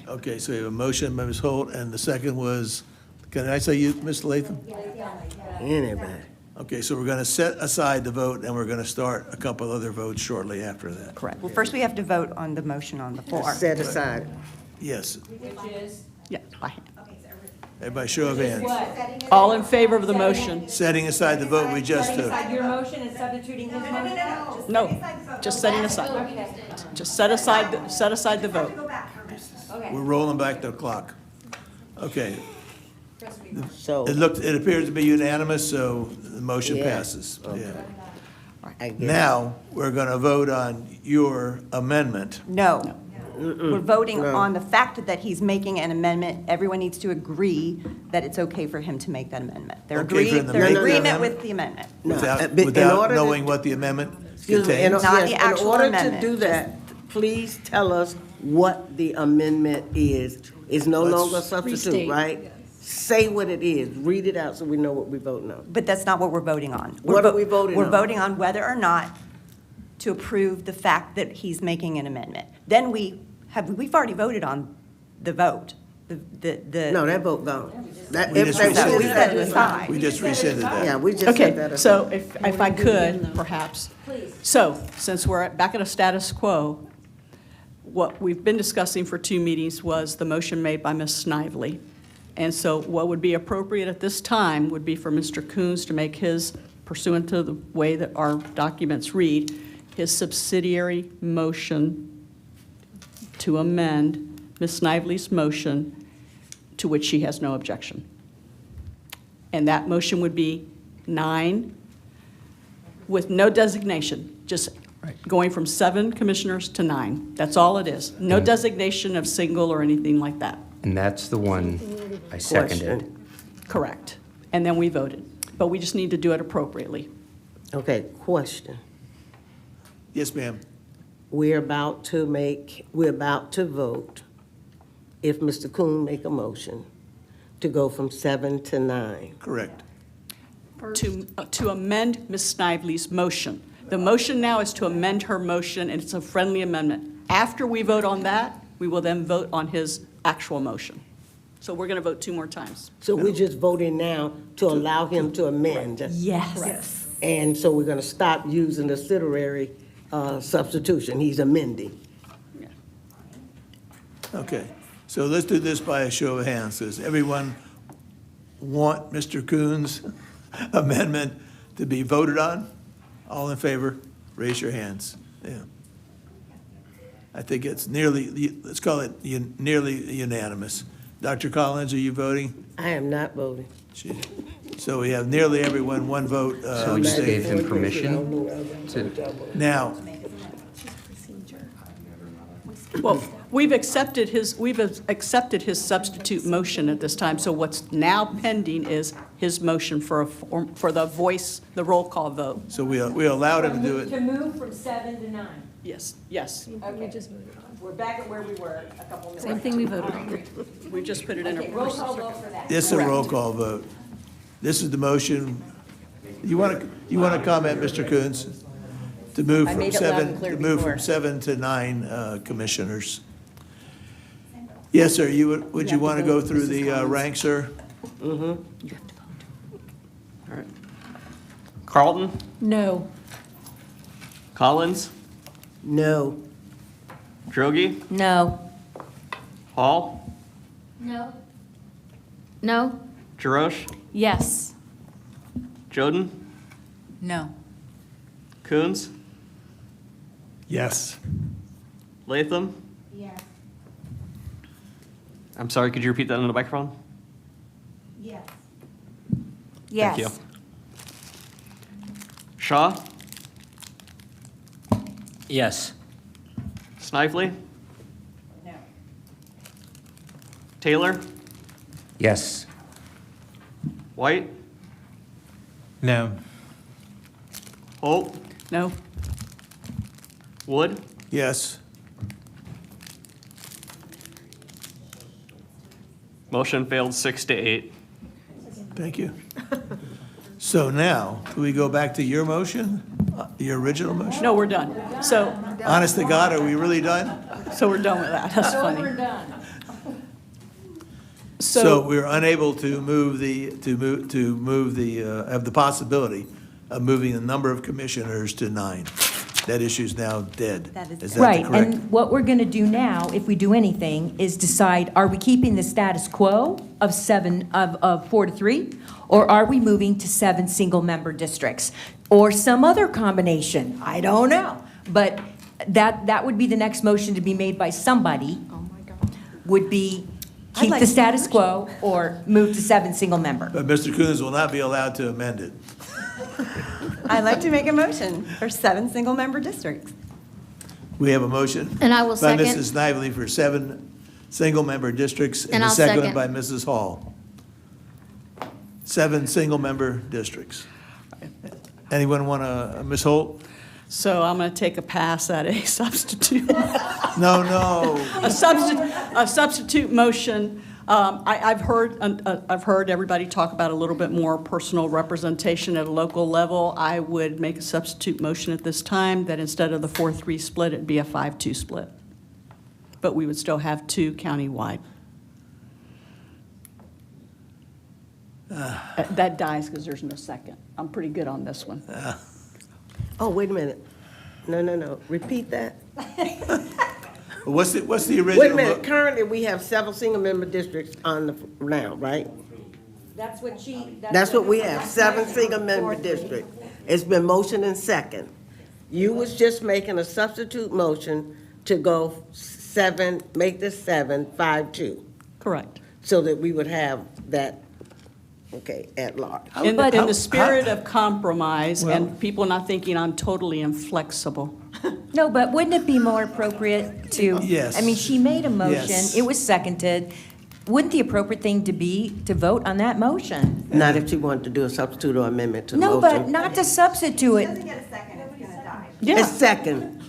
Okay, so we have a motion by Ms. Holt, and the second was, can I say you, Mr. Latham? Anybody. Okay, so we're going to set aside the vote, and we're going to start a couple other votes shortly after that. Correct. Well, first we have to vote on the motion on the floor. Set aside. Yes. Yeah, by hand. Everybody show of hands. All in favor of the motion? Setting aside the vote we just took. Your motion and substituting his motion? No, just setting aside. Just set aside the vote. We're rolling back the clock. Okay. So, It appears to be unanimous, so the motion Yeah. passes. Okay. Yeah. I guess. Now, we're going to vote on your amendment. No. We're voting No. on the fact that he's making an amendment. Everyone needs to agree that it's okay for him to make that amendment. They're Okay for him to they're make in the agreement amendment? with the amendment. No, Without, in without order to- knowing what the amendment excuse me, contains. Not the yes, actual in order amendment, to do that, please tell us what the amendment is. It's no Let's longer a substitute, restate. right? Say what it is. Read it out so we know what we're voting on. But that's not what we're voting on. What are we voting We're on? voting on whether or not to approve the fact that he's making an amendment. Then we've already voted on the vote. No, that vote gone. That, We just everything- rescinded we set it aside. We just rescinded that. Yeah, we just set that Okay, aside. so if I could, perhaps. So, since we're back at a status quo, what we've been discussing for 2 meetings was the motion made by Ms. Snively. And so what would be appropriate at this time would be for Mr. Coons to make his, pursuant to the way that our documents read, his subsidiary motion to amend Ms. Snively's motion, to which she has no objection. And that motion would be 9 with no designation, just going from 7 commissioners to 9. That's all it is. No designation of single or anything like that. And that's the one I seconded. Question. Correct. And then we voted. But we just need to do it appropriately. Okay, question. Yes, ma'am. We're about to vote, if Mr. Kuhn make a motion, to go from 7 to 9. Correct. To amend Ms. Snively's motion. The motion now is to amend her motion, and it's a friendly amendment. After we vote on that, we will then vote on his actual motion. So we're going to vote 2 more times. So we're just voting now to allow him to amend. Yes. And so we're going to stop using the literary substitution. He's amending. Okay. So let's do this by a show of hands. Does everyone want Mr. Coons' amendment to be voted on? All in favor, raise your hands. Yeah. I think it's nearly, let's call it nearly unanimous. Dr. Collins, are you voting? I am not voting. So we have nearly everyone, 1 vote. So we just gave him permission to, Now, Well, we've accepted his substitute motion at this time, so what's now pending is his motion for the roll call vote. so we allowed him to do it. To move from 7 to 9. Yes. Okay. We're back at where we were a couple minutes. Same thing we voted on. We just put it in Okay, a. roll call vote for that. This is a roll call vote. This is the motion. You want to comment, Mr. Coons? To move I from made it loud and 7, clear to move before. from 7 to 9 commissioners. Yes, sir, would you want to go through the ranks, sir? Carlton, No. Collins, No. Droege, No. Hall, No. No? Jarosh, Yes. Joden, No. Coons, Yes. Latham. Yes. I'm sorry, could you repeat that into the microphone? Yes. Thank you. Yes. Shaw, Yes. Snively. No. Taylor, yes. White, No. Holt, No? Wood, Yes. Motion failed 6-8. Thank you. So now, do we go back to your motion, your original motion? No, we're done. So, Honest to God, are we really done? so we're done with that. That's funny. So we're unable to have the possibility of moving the number of commissioners to 9. That issue's now dead. That is Is dead. that Right, correct? and what we're going to do now, if we do anything, is decide, are we keeping the status quo of 4 to 3? Or are we moving to 7 single-member districts? Or some other combination? I don't know. But that would be the next motion to be made by somebody. Oh, my God. Would be keep like the to status motion. quo or move to 7 single-member. But Mr. Coons will not be allowed to amend it. I'd like to make a motion for 7 single-member districts. We have a motion. And I will By second. Mrs. Snively for 7 single-member districts. And a I'll second second. by Mrs. Hall. 7 single-member districts. Anyone want to, Ms. Holt? So I'm going to take a pass at a substitute. No. A substitute motion. I've heard everybody talk about a little bit more personal representation at a local level. I would make a substitute motion at this time that instead of the 4-3 split, it'd be a 5-2 split. But we would still have 2 countywide. That dies because there's no second. I'm pretty good on this one. Oh, wait a minute. No. Repeat that. What's the original? Wait a minute. Currently, we have 7 single-member districts on the now, right? That's what she. That's what we have, 7 single-member districts. It's been motioned and second. You was just making a substitute motion to go 7, make this 7, 5-2, Correct. so that we would have that, okay, at large. In the spirit of compromise and people not thinking I'm totally inflexible. No, but wouldn't it be more appropriate to? Yes. I mean, she made a motion, Yes. it was seconded. Wouldn't the appropriate thing to be to vote on that motion? Not if she wanted to do a substitute or amendment to the No, motion. but not to substitute it. get a second, it's going to die. Yeah, It's second.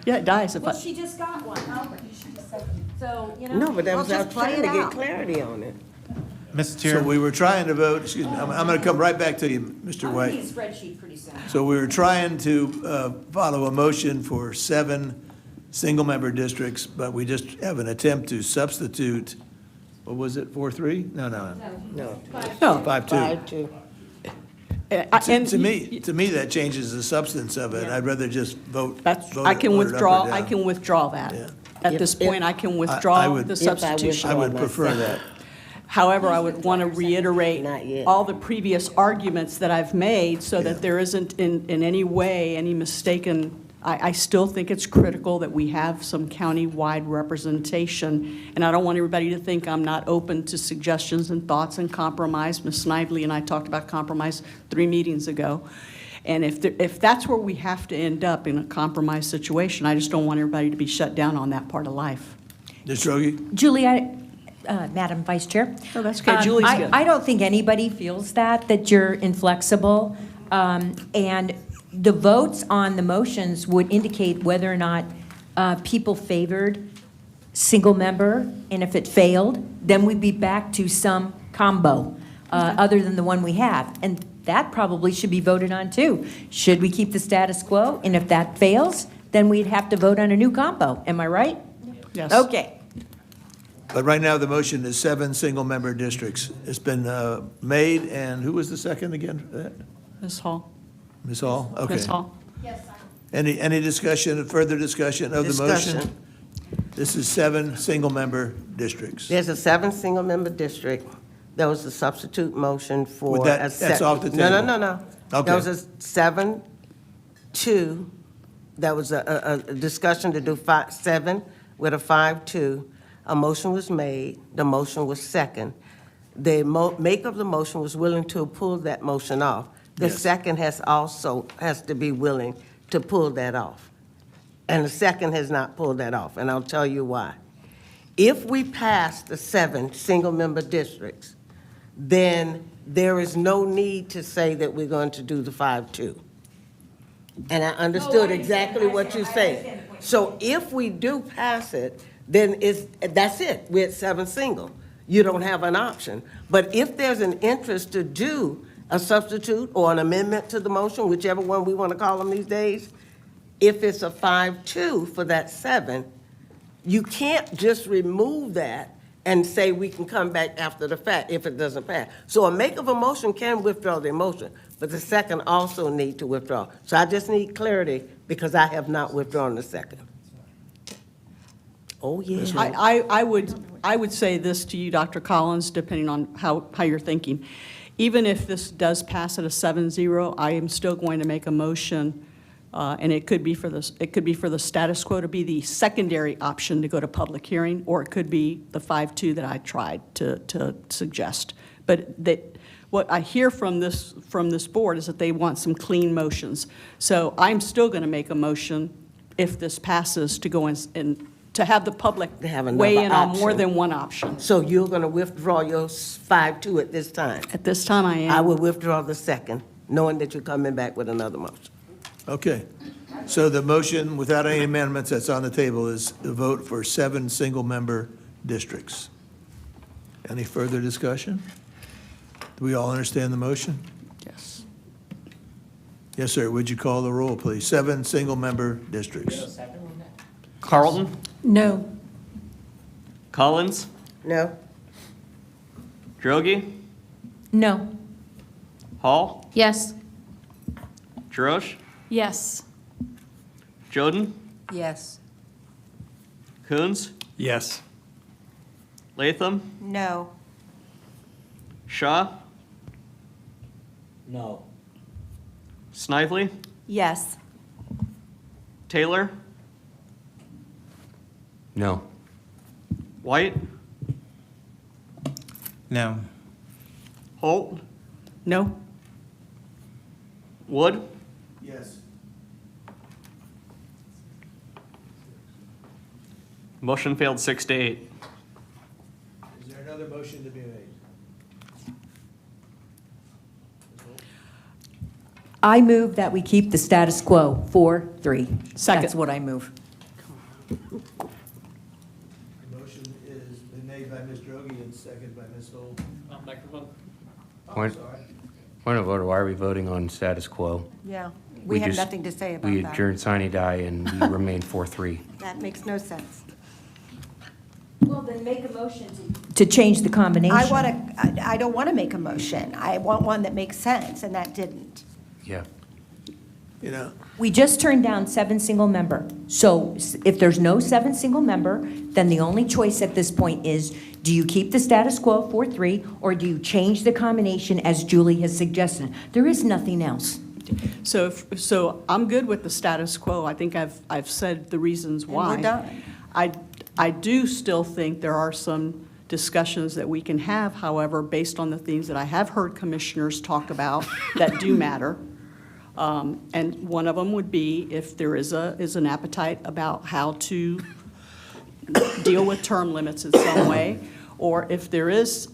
yeah, it dies if I. She just got one. So, you know. No, but that was, I was just play trying it to get out. clarity on it. Mr. So Chair, we were trying to vote, excuse me, I'm going to come right back to you, Mr. I'll White. need a spreadsheet pretty soon. So we were trying to follow a motion for 7 single-member districts, but we just have an attempt to substitute, what was it, 4-3? No. No. No. 5-2. 5-2. To me, that changes the substance of it. I'd rather just vote. That's, vote I it- can vote it up or withdraw, I down. can withdraw that. Yeah. At this point, I can withdraw the substitution. I would prefer that. However, I would want to reiterate Not yet. all the previous arguments that I've made so that there isn't in any way any mistaken, I still think it's critical that we have some county-wide representation. And I don't want everybody to think I'm not open to suggestions and thoughts and compromise. Ms. Snively and I talked about compromise 3 meetings ago. And if that's where we have to end up in a compromise situation, I just don't want everybody to be shut down on that part of life. Ms. Droege? Julie, Madam Vice Chair. Oh, that's okay. Julie's good. I don't think anybody feels that you're inflexible. And the votes on the motions would indicate whether or not people favored single member, and if it failed, then we'd be back to some combo other than the one we have. And that probably should be voted on too. Should we keep the status quo? And if that fails, then we'd have to vote on a new combo. Am I right? Yes. Okay. But right now, the motion is 7 single-member districts. It's been made, and who was the second again for that? Ms. Hall? Ms. Hall? Okay. Ms. Hall? Any discussion, further discussion of the motion? Discussion. This is 7 single-member districts. There's a 7 single-member district. There was a substitute motion for. Would that- a that's off the No, table? no. Okay. There was a 7-2. That was a discussion to do 7 with a 5-2. A motion was made. The motion was second. The maker of the motion was willing to pull that motion off. The Yes. second has to be willing to pull that off. And the second has not pulled that off, and I'll tell you why. If we pass the 7 single-member districts, then there is no need to say that we're going to do the 5-2. And I understood exactly what you said. So if we do pass it, then that's it. We're at 7 single. you don't have an option. But if there's an interest to do a substitute or an amendment to the motion, whichever one we want to call them these days, if it's a 5-2 for that 7, you can't just remove that and say we can come back after the fact if it doesn't pass. So a make of a motion can withdraw the motion, but the second also need to withdraw. So I just need clarity because I have not withdrawn the second. Oh, yeah. I would say this to you, Dr. Collins, depending on how you're thinking. Even if this does pass at a 7-0, I am still going to make a motion, and it could be for the status quo to be the secondary option to go to public hearing, or it could be the 5-2 that I tried to suggest. But what I hear from this board is that they want some clean motions. So I'm still going to make a motion, if this passes, to go in to have the public weigh in on more than one option. So you're going to withdraw your 5-2 at this time? At this time, I am. I will withdraw the second, knowing that you're coming back with another motion. Okay. So the motion without any amendments that's on the table is the vote for 7 single-member districts. Any further discussion? Do we all understand the motion? Yes. Yes, sir. Would you call the roll, please? 7 single-member districts. Carlton? No. Collins? No? Droege? No. Hall? Yes. Jarosh? Yes. Joden? Yes. Coons? Yes. Latham? No. Shaw? No. Snively? Yes. Taylor? No. White? No. Holt? No? Wood? Yes. Motion failed 6-8. Is there another motion to be made? I move that we keep the status quo, 4-3. Second. That's what I move. The motion is been made by Ms. Droege and seconded by Ms. Holt. Microphone. Point of order, why are we voting on status quo? Yeah, we have just- nothing to say about We that. adjourned sine die and we remained 4-3. That makes no sense. Well, then make a motion To change the combination. I don't want to make a motion. I want one that makes sense, and that didn't. Yeah. You know, We just turned down 7 single member. So if there's no 7 single member, then the only choice at this point is, do you keep the status quo 4-3, or do you change the combination as Julie has suggested? There is nothing else. So I'm good with the status quo. I think I've said the reasons why. we're done. I do still think there are some discussions that we can have, however, based on the things that I have heard commissioners talk about that do matter. And one of them would be if there is an appetite about how to deal with term limits in some way, or if there is,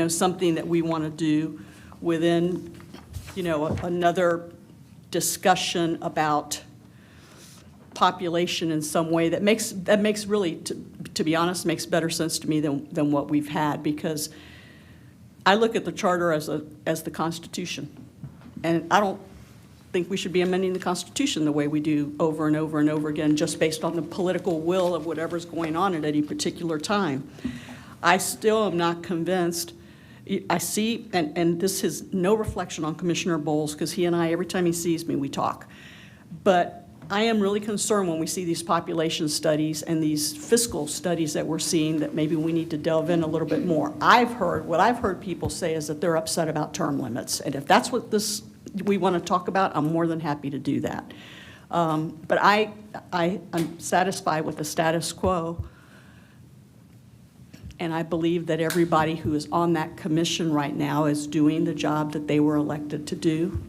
something that we want to do within, another discussion about population in some way that makes really, to be honest, makes better sense to me than what we've had, because I look at the charter as the Constitution. And I don't think we should be amending the Constitution the way we do over and over and over again, just based on the political will of whatever's going on at any particular time. I still am not convinced. I see, and this is no reflection on Commissioner Bowles, because he and I, every time he sees me, we talk. But I am really concerned when we see these population studies and these fiscal studies that we're seeing, that maybe we need to delve in a little bit more. What I've heard people say is that they're upset about term limits. And if that's what we want to talk about, I'm more than happy to do that. But I'm satisfied with the status quo. And I believe that everybody who is on that commission right now is doing the job that they were elected to do.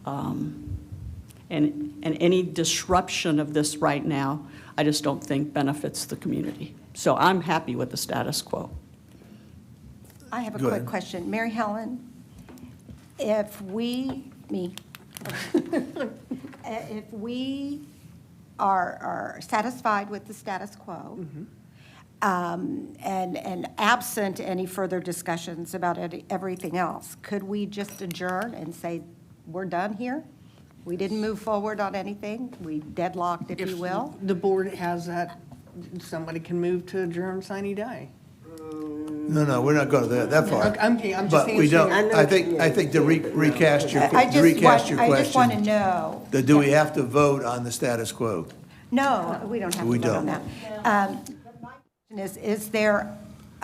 And any disruption of this right now, I just don't think benefits the community. So I'm happy with the status quo. I have a Go quick ahead. question. Mary Helen, if we are satisfied with the status quo, And absent any further discussions about everything else, could we just adjourn and say, we're done here? We didn't move forward on anything? We deadlocked, if you will? The board has that, somebody can move to adjourn sine die. No, we're not going that far. I'm just But we don't, answering. I think to recast your I just want to question, know. do we have to vote on the status quo? No, we don't have We to vote on don't. that. My question is there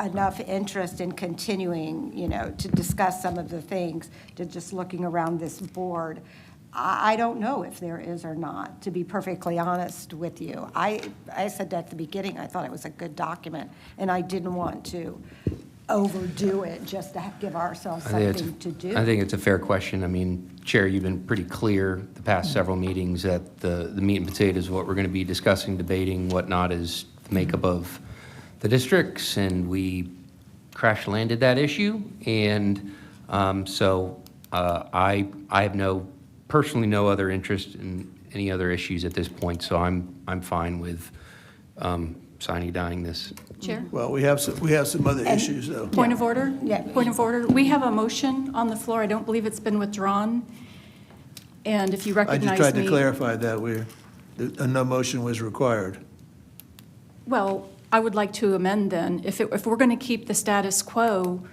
enough interest in continuing, to discuss some of the things, to just looking around this board? I don't know if there is or not, to be perfectly honest with you. I said at the beginning, I thought it was a good document, and I didn't want to overdo it just to give ourselves something to do. I think it's a fair question. I mean, Chair, you've been pretty clear the past several meetings that the meat and potatoes of what we're going to be discussing, debating, whatnot is the makeup of the districts, and we crash landed that issue. And so I have personally no other interest in any other issues at this point, so I'm fine with sine dieing this. Chair? Well, we have some other issues, though. Point of order? Yeah. Point of order. We have a motion on the floor. I don't believe it's been withdrawn. And if you I recognize me... just tried to clarify that no motion was required. Well, I would like to amend then. If we're going to keep the status quo,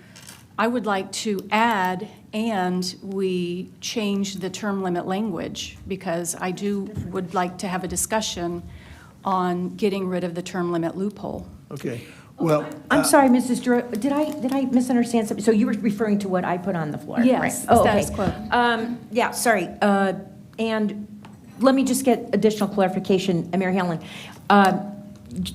I would like to add, and we change the term limit language, because I would like to have a discussion on getting rid of the term limit loophole. Okay. Well, I'm sorry, Mrs. Drew, did I misunderstand something? So you were referring to what I put on the floor? Yes, right? the status quo. Yeah, sorry. And let me just get additional clarification, Mary Helen.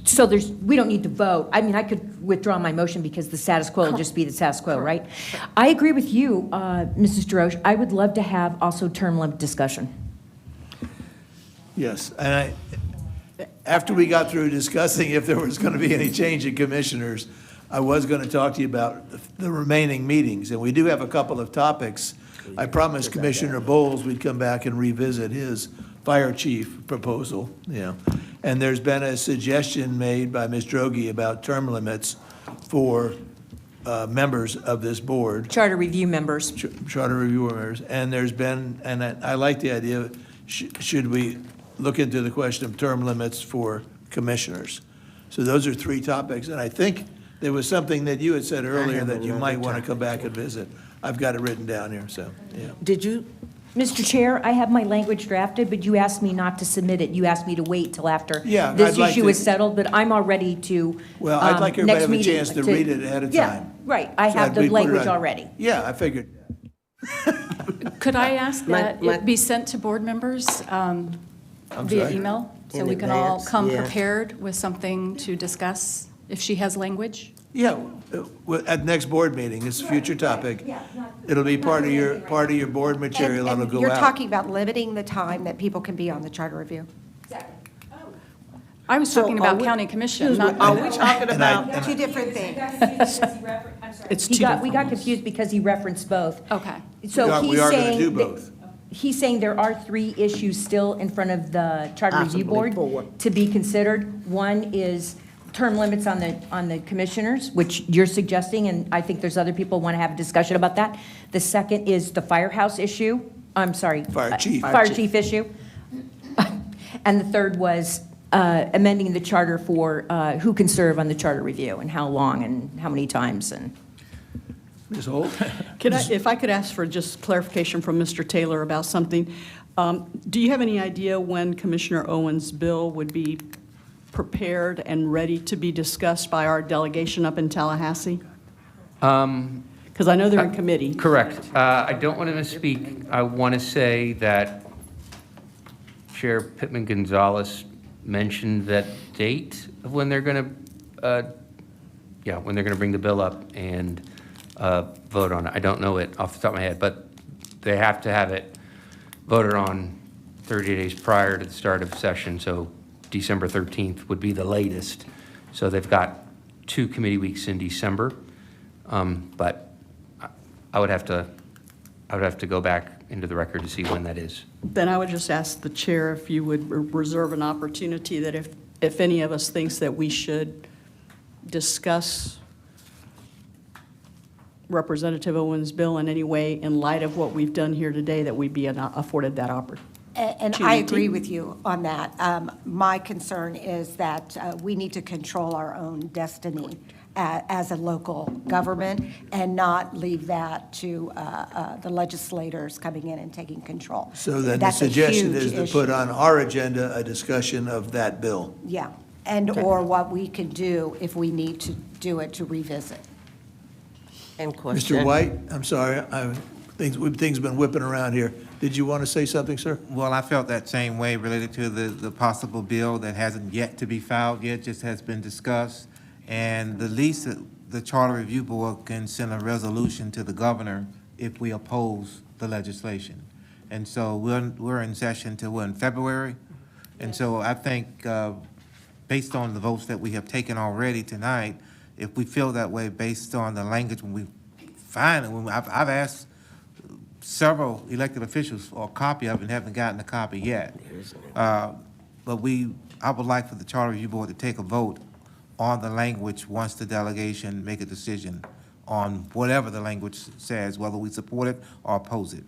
So we don't need to vote. I mean, I could withdraw my motion because the status quo will just be the status quo, right? I agree with you, Mrs. DeRoche. I would love to have also term limit discussion. yes, and after we got through discussing if there was going to be any change in commissioners, I was going to talk to you about the remaining meetings, and we do have a couple of topics. I promised Commissioner Bowles we'd come back and revisit his fire chief proposal, and there's been a suggestion made by Ms. Droege about term limits for members of this board. Charter review members. Charter review members, and there's been, and I like the idea, should we look into the question of term limits for commissioners? So those are three topics, and I think there was something that you had said earlier that you might want to come back and visit. I've got it written down here, so, yeah. Did you? Mr. Chair, I have my language drafted, but you asked me not to submit it. You asked me to wait till after Yeah, this I'd like issue to- is settled, but I'm all ready to, Well, I'd like everybody next to have a meeting chance to read it ahead of Yeah, time. right. I So have we the put it language on- already. Yeah, I figured. Could I ask that it be sent to board members via sorry? email? So we can all come prepared with something to discuss if she has language? Yeah, at next board meeting, it's a future topic. It'll be part of your board material, and it'll go out. You're talking about limiting the time that people can be on the charter review? I was talking about county commission, not... Are we talking And I- about? Two different things. It's We two got different confused because he referenced both. Okay. So We he's are gonna saying do that- both. He's saying there are 3 issues still in front of the Charter Review Board to be considered. One is term limits on the commissioners, which you're suggesting, and I think there's other people want to have a discussion about that. The second is the firehouse issue. I'm sorry. Fire chief. Fire chief issue. And the third was amending the charter for who can serve on the charter review and how long and how many times and. Ms. Holt? If I could ask for just clarification from Mr. Taylor about something. Do you have any idea when Commissioner Owen's bill would be prepared and ready to be discussed by our delegation up in Tallahassee? Because I know they're in committee. Correct. I don't want to misspeak. I want to say that Chair Pittman Gonzalez mentioned that date of when they're going to, when they're going to bring the bill up and vote on it. I don't know it off the top of my head, but they have to have it voted on 30 days prior to the start of session, so December 13th would be the latest. So they've got 2 committee weeks in December, but I would have to go back into the record to see when that is. Then I would just ask the chair if you would reserve an opportunity that if any of us thinks that we should discuss Representative Owens' bill in any way in light of what we've done here today, that we'd be afforded that opportunity? And I agree with you on that. My concern is that we need to control our own destiny as a local government and not leave that to the legislators coming in and taking control. So then the That's a suggestion huge is to put issue. on our agenda a discussion of that bill. Yeah, or what we can do if we need to do it to revisit. And question. Mr. White, I'm sorry, things been whipping around here. Did you want to say something, sir? Well, I felt that same way related to the possible bill that hasn't yet to be filed yet, just has been discussed. And the least that the Charter Review Board can send a resolution to the governor if we oppose the legislation. And so we're in session till in February. And so I think, based on the votes that we have taken already tonight, if we feel that way based on the language, when we find it, I've asked several elected officials for a copy of it and haven't gotten a copy yet. But I would like for the Charter Review Board to take a vote on the language once the delegation make a decision on whatever the language says, whether we support it or oppose it.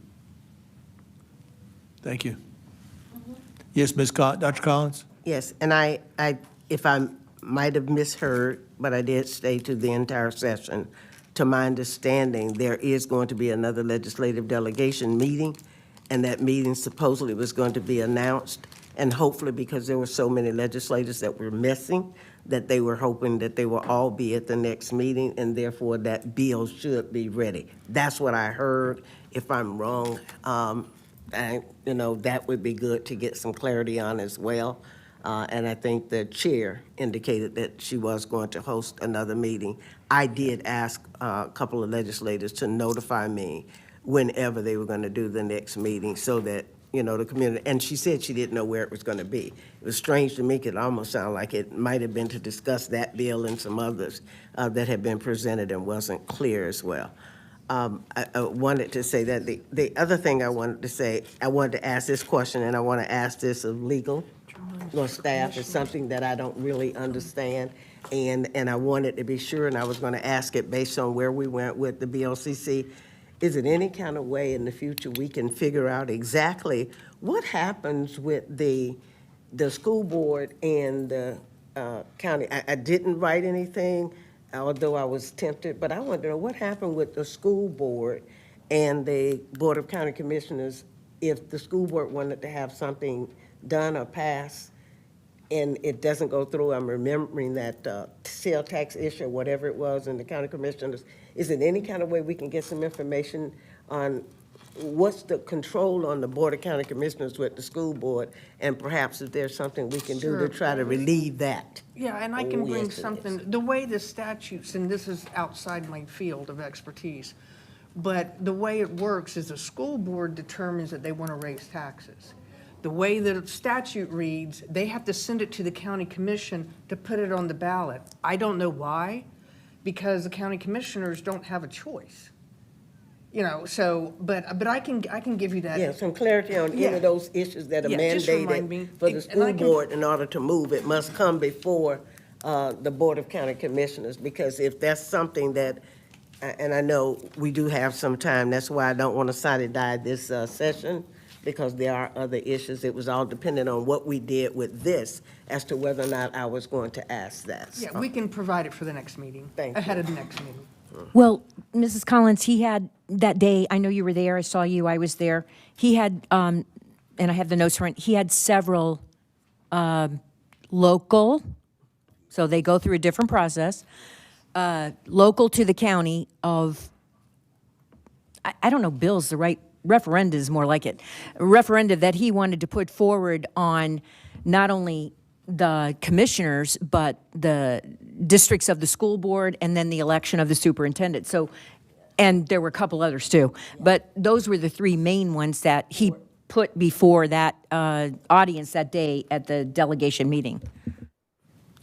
Thank you. Yes, Dr. Collins? Yes, and if I might have misheard, but I did stay to the entire session. To my understanding, there is going to be another legislative delegation meeting, and that meeting supposedly was going to be announced, and hopefully because there were so many legislators that were missing, that they were hoping that they will all be at the next meeting, and therefore that bill should be ready. That's what I heard. If I'm wrong, that would be good to get some clarity on as well. And I think the chair indicated that she was going to host another meeting. I did ask a couple of legislators to notify me whenever they were going to do the next meeting so that, the community, and she said she didn't know where it was going to be. It was strange to me, because it almost sounded like it might have been to discuss that bill and some others that had been presented and wasn't clear as well. I wanted to say that the other thing I wanted to say, I wanted to ask this question, and I want to ask this of legal or staff. Is something that I don't really understand, and I wanted to be sure, and I was going to ask it based on where we went with the BLCC. Is it any kind of way in the future we can figure out exactly what happens with the school board and the county? I didn't write anything, although I was tempted, but I wanted to know what happened with the school board and the Board of County Commissioners if the school board wanted to have something done or passed and it doesn't go through. I'm remembering that sale tax issue, or whatever it was, in the county commissioners. Is there any kind of way we can get some information on what's the control on the Board of County Commissioners with the school board, and perhaps if there's something we can do to try to relieve that? Yeah, and I can bring Yes, it something, the way the statutes, and this is outside my field of expertise, but the way it works is the school board determines that they want to raise taxes. The way the statute reads, they have to send it to the county commission to put it on the ballot. I don't know why, because the county commissioners don't have a choice. But I can give you that. Yeah, some clarity on any of those issues that are Yeah, just remind me. mandated for the And school I can- board in order to move. It must come before the Board of County Commissioners, because if that's something that, and I know we do have some time, that's why I don't want to side-die this session, because there are other issues. It was all dependent on what we did with this as to whether or not I was going to ask that. Yeah, we can provide it for the next meeting, ahead of the next meeting. Well, Mrs. Collins, he had, that day, I know you were there, I saw you, I was there. He had, and I have the notes for it, he had several local, so they go through a different process, local to the county of, I don't know, bill's the right, referenda is more like it, referenda that he wanted to put forward on not only the commissioners, but the districts of the school board, and then the election of the superintendent. So, and there were a couple others too, but those were the three main ones that he put before that audience that day at the delegation meeting.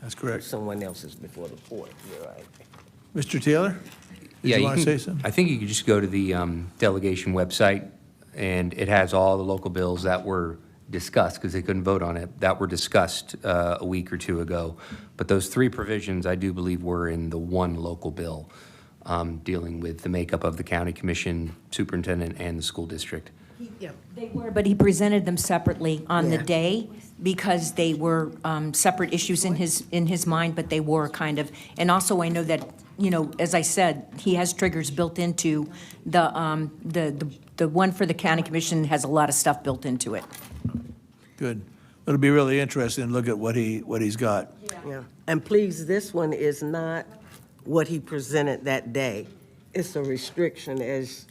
That's correct. Someone else is before the board, you're right. Mr. Taylor? Did you want to say something? I think you could just go to the delegation website, and it has all the local bills that were discussed, because they couldn't vote on it, that were discussed a week or two ago. But those 3 provisions, I do believe, were in the one local bill dealing with the makeup of the county commission, superintendent, and the school district. They were, but he presented them separately on the Yeah. day because they were separate issues in his mind, but they were kind of, and also I know that, you know, as I said, he has triggers built into the one for the county commission has a lot of stuff built into it. Good. It'll be really interesting to look at what he's got. Yeah. And please, this one is not what he presented that day. It's a restriction, as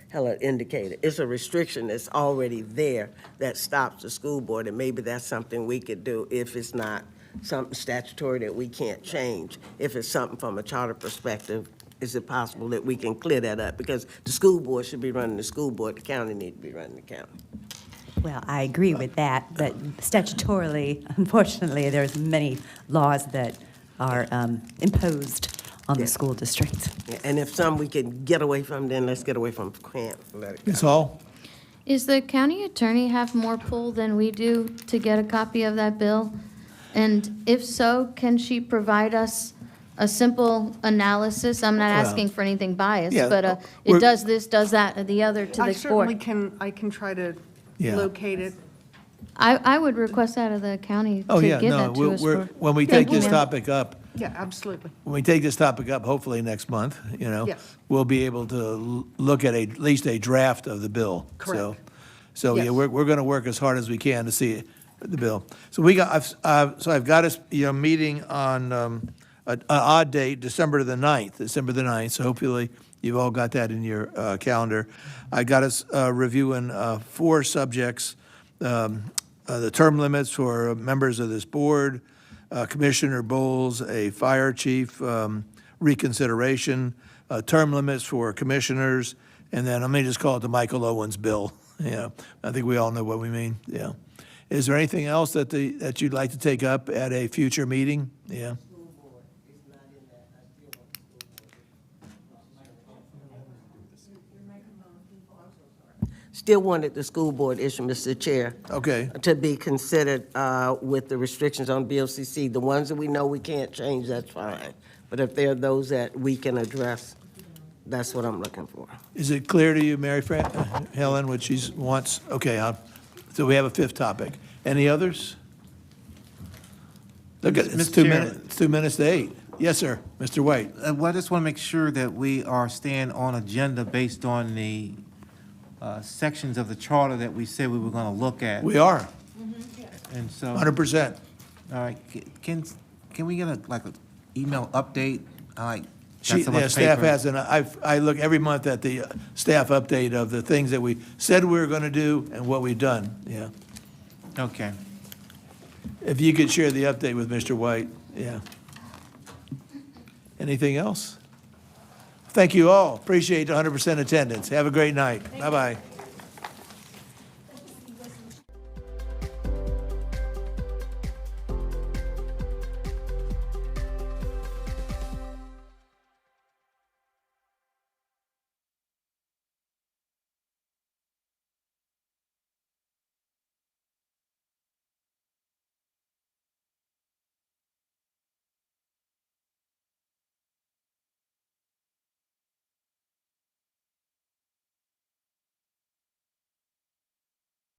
Helen indicated. It's a restriction that's already there that stops the school board, and maybe that's something we could do if it's not something statutory that we can't change. If it's something from a charter perspective, is it possible that we can clear that up? Because the school board should be running the school board, the county need to be running the county. Well, I agree with that, but statutorily, unfortunately, there's many laws that are imposed on the school districts. Yeah, and if some we can get away from, then let's get away from can't. Let it go. Ms. Hall? Is the county attorney have more pull than we do to get a copy of that bill? And if so, can she provide us a simple analysis? I'm not asking for anything biased, yeah, but it does this, does that, or the other to I the certainly board. I can try to Yeah. locate it. I would request that of the county Oh, to yeah, give no, that to us for. when we Thank take you, this ma'am. topic up, Yeah, absolutely. when we take this topic up, hopefully next month, you know, Yes. we'll be able to look at at least a draft of the bill. Correct. So yeah, Yes. we're going to work as hard as we can to see the bill. So I've got us, meeting on an odd date, December the 9th. So hopefully you've all got that in your calendar. I got us reviewing 4 subjects, the term limits for members of this board, Commissioner Bowles, a fire chief reconsideration, term limits for commissioners, and then let me just call it the Michael Owens bill. Yeah, I think we all know what we mean. Yeah. Is there anything else that you'd like to take up at a future meeting? Yeah. Still wanted the school board issue, Mr. Chair. Okay. To be considered with the restrictions on BOCC. The ones that we know we can't change, that's fine. But if there are those that we can address, that's what I'm looking for. Is it clear to you, Helen, what she wants? Okay, so we have a 5th topic. Any others? Look at, it's 2 minutes, it's 2 minutes to 8. Yes, sir, Mr. White. Well, I just want to make sure that we are staying on agenda based on the sections of the charter that we said we were going to look at. We are, And so. 100%. All right, can we get an email update? Like, The staff has, and I look every month at the staff update of the things that we said we were going to do and what we've done, yeah. Okay. If you could share the update with Mr. White, yeah. Anything else? Thank you all. Appreciate 100% attendance. Have a great night. Bye-bye.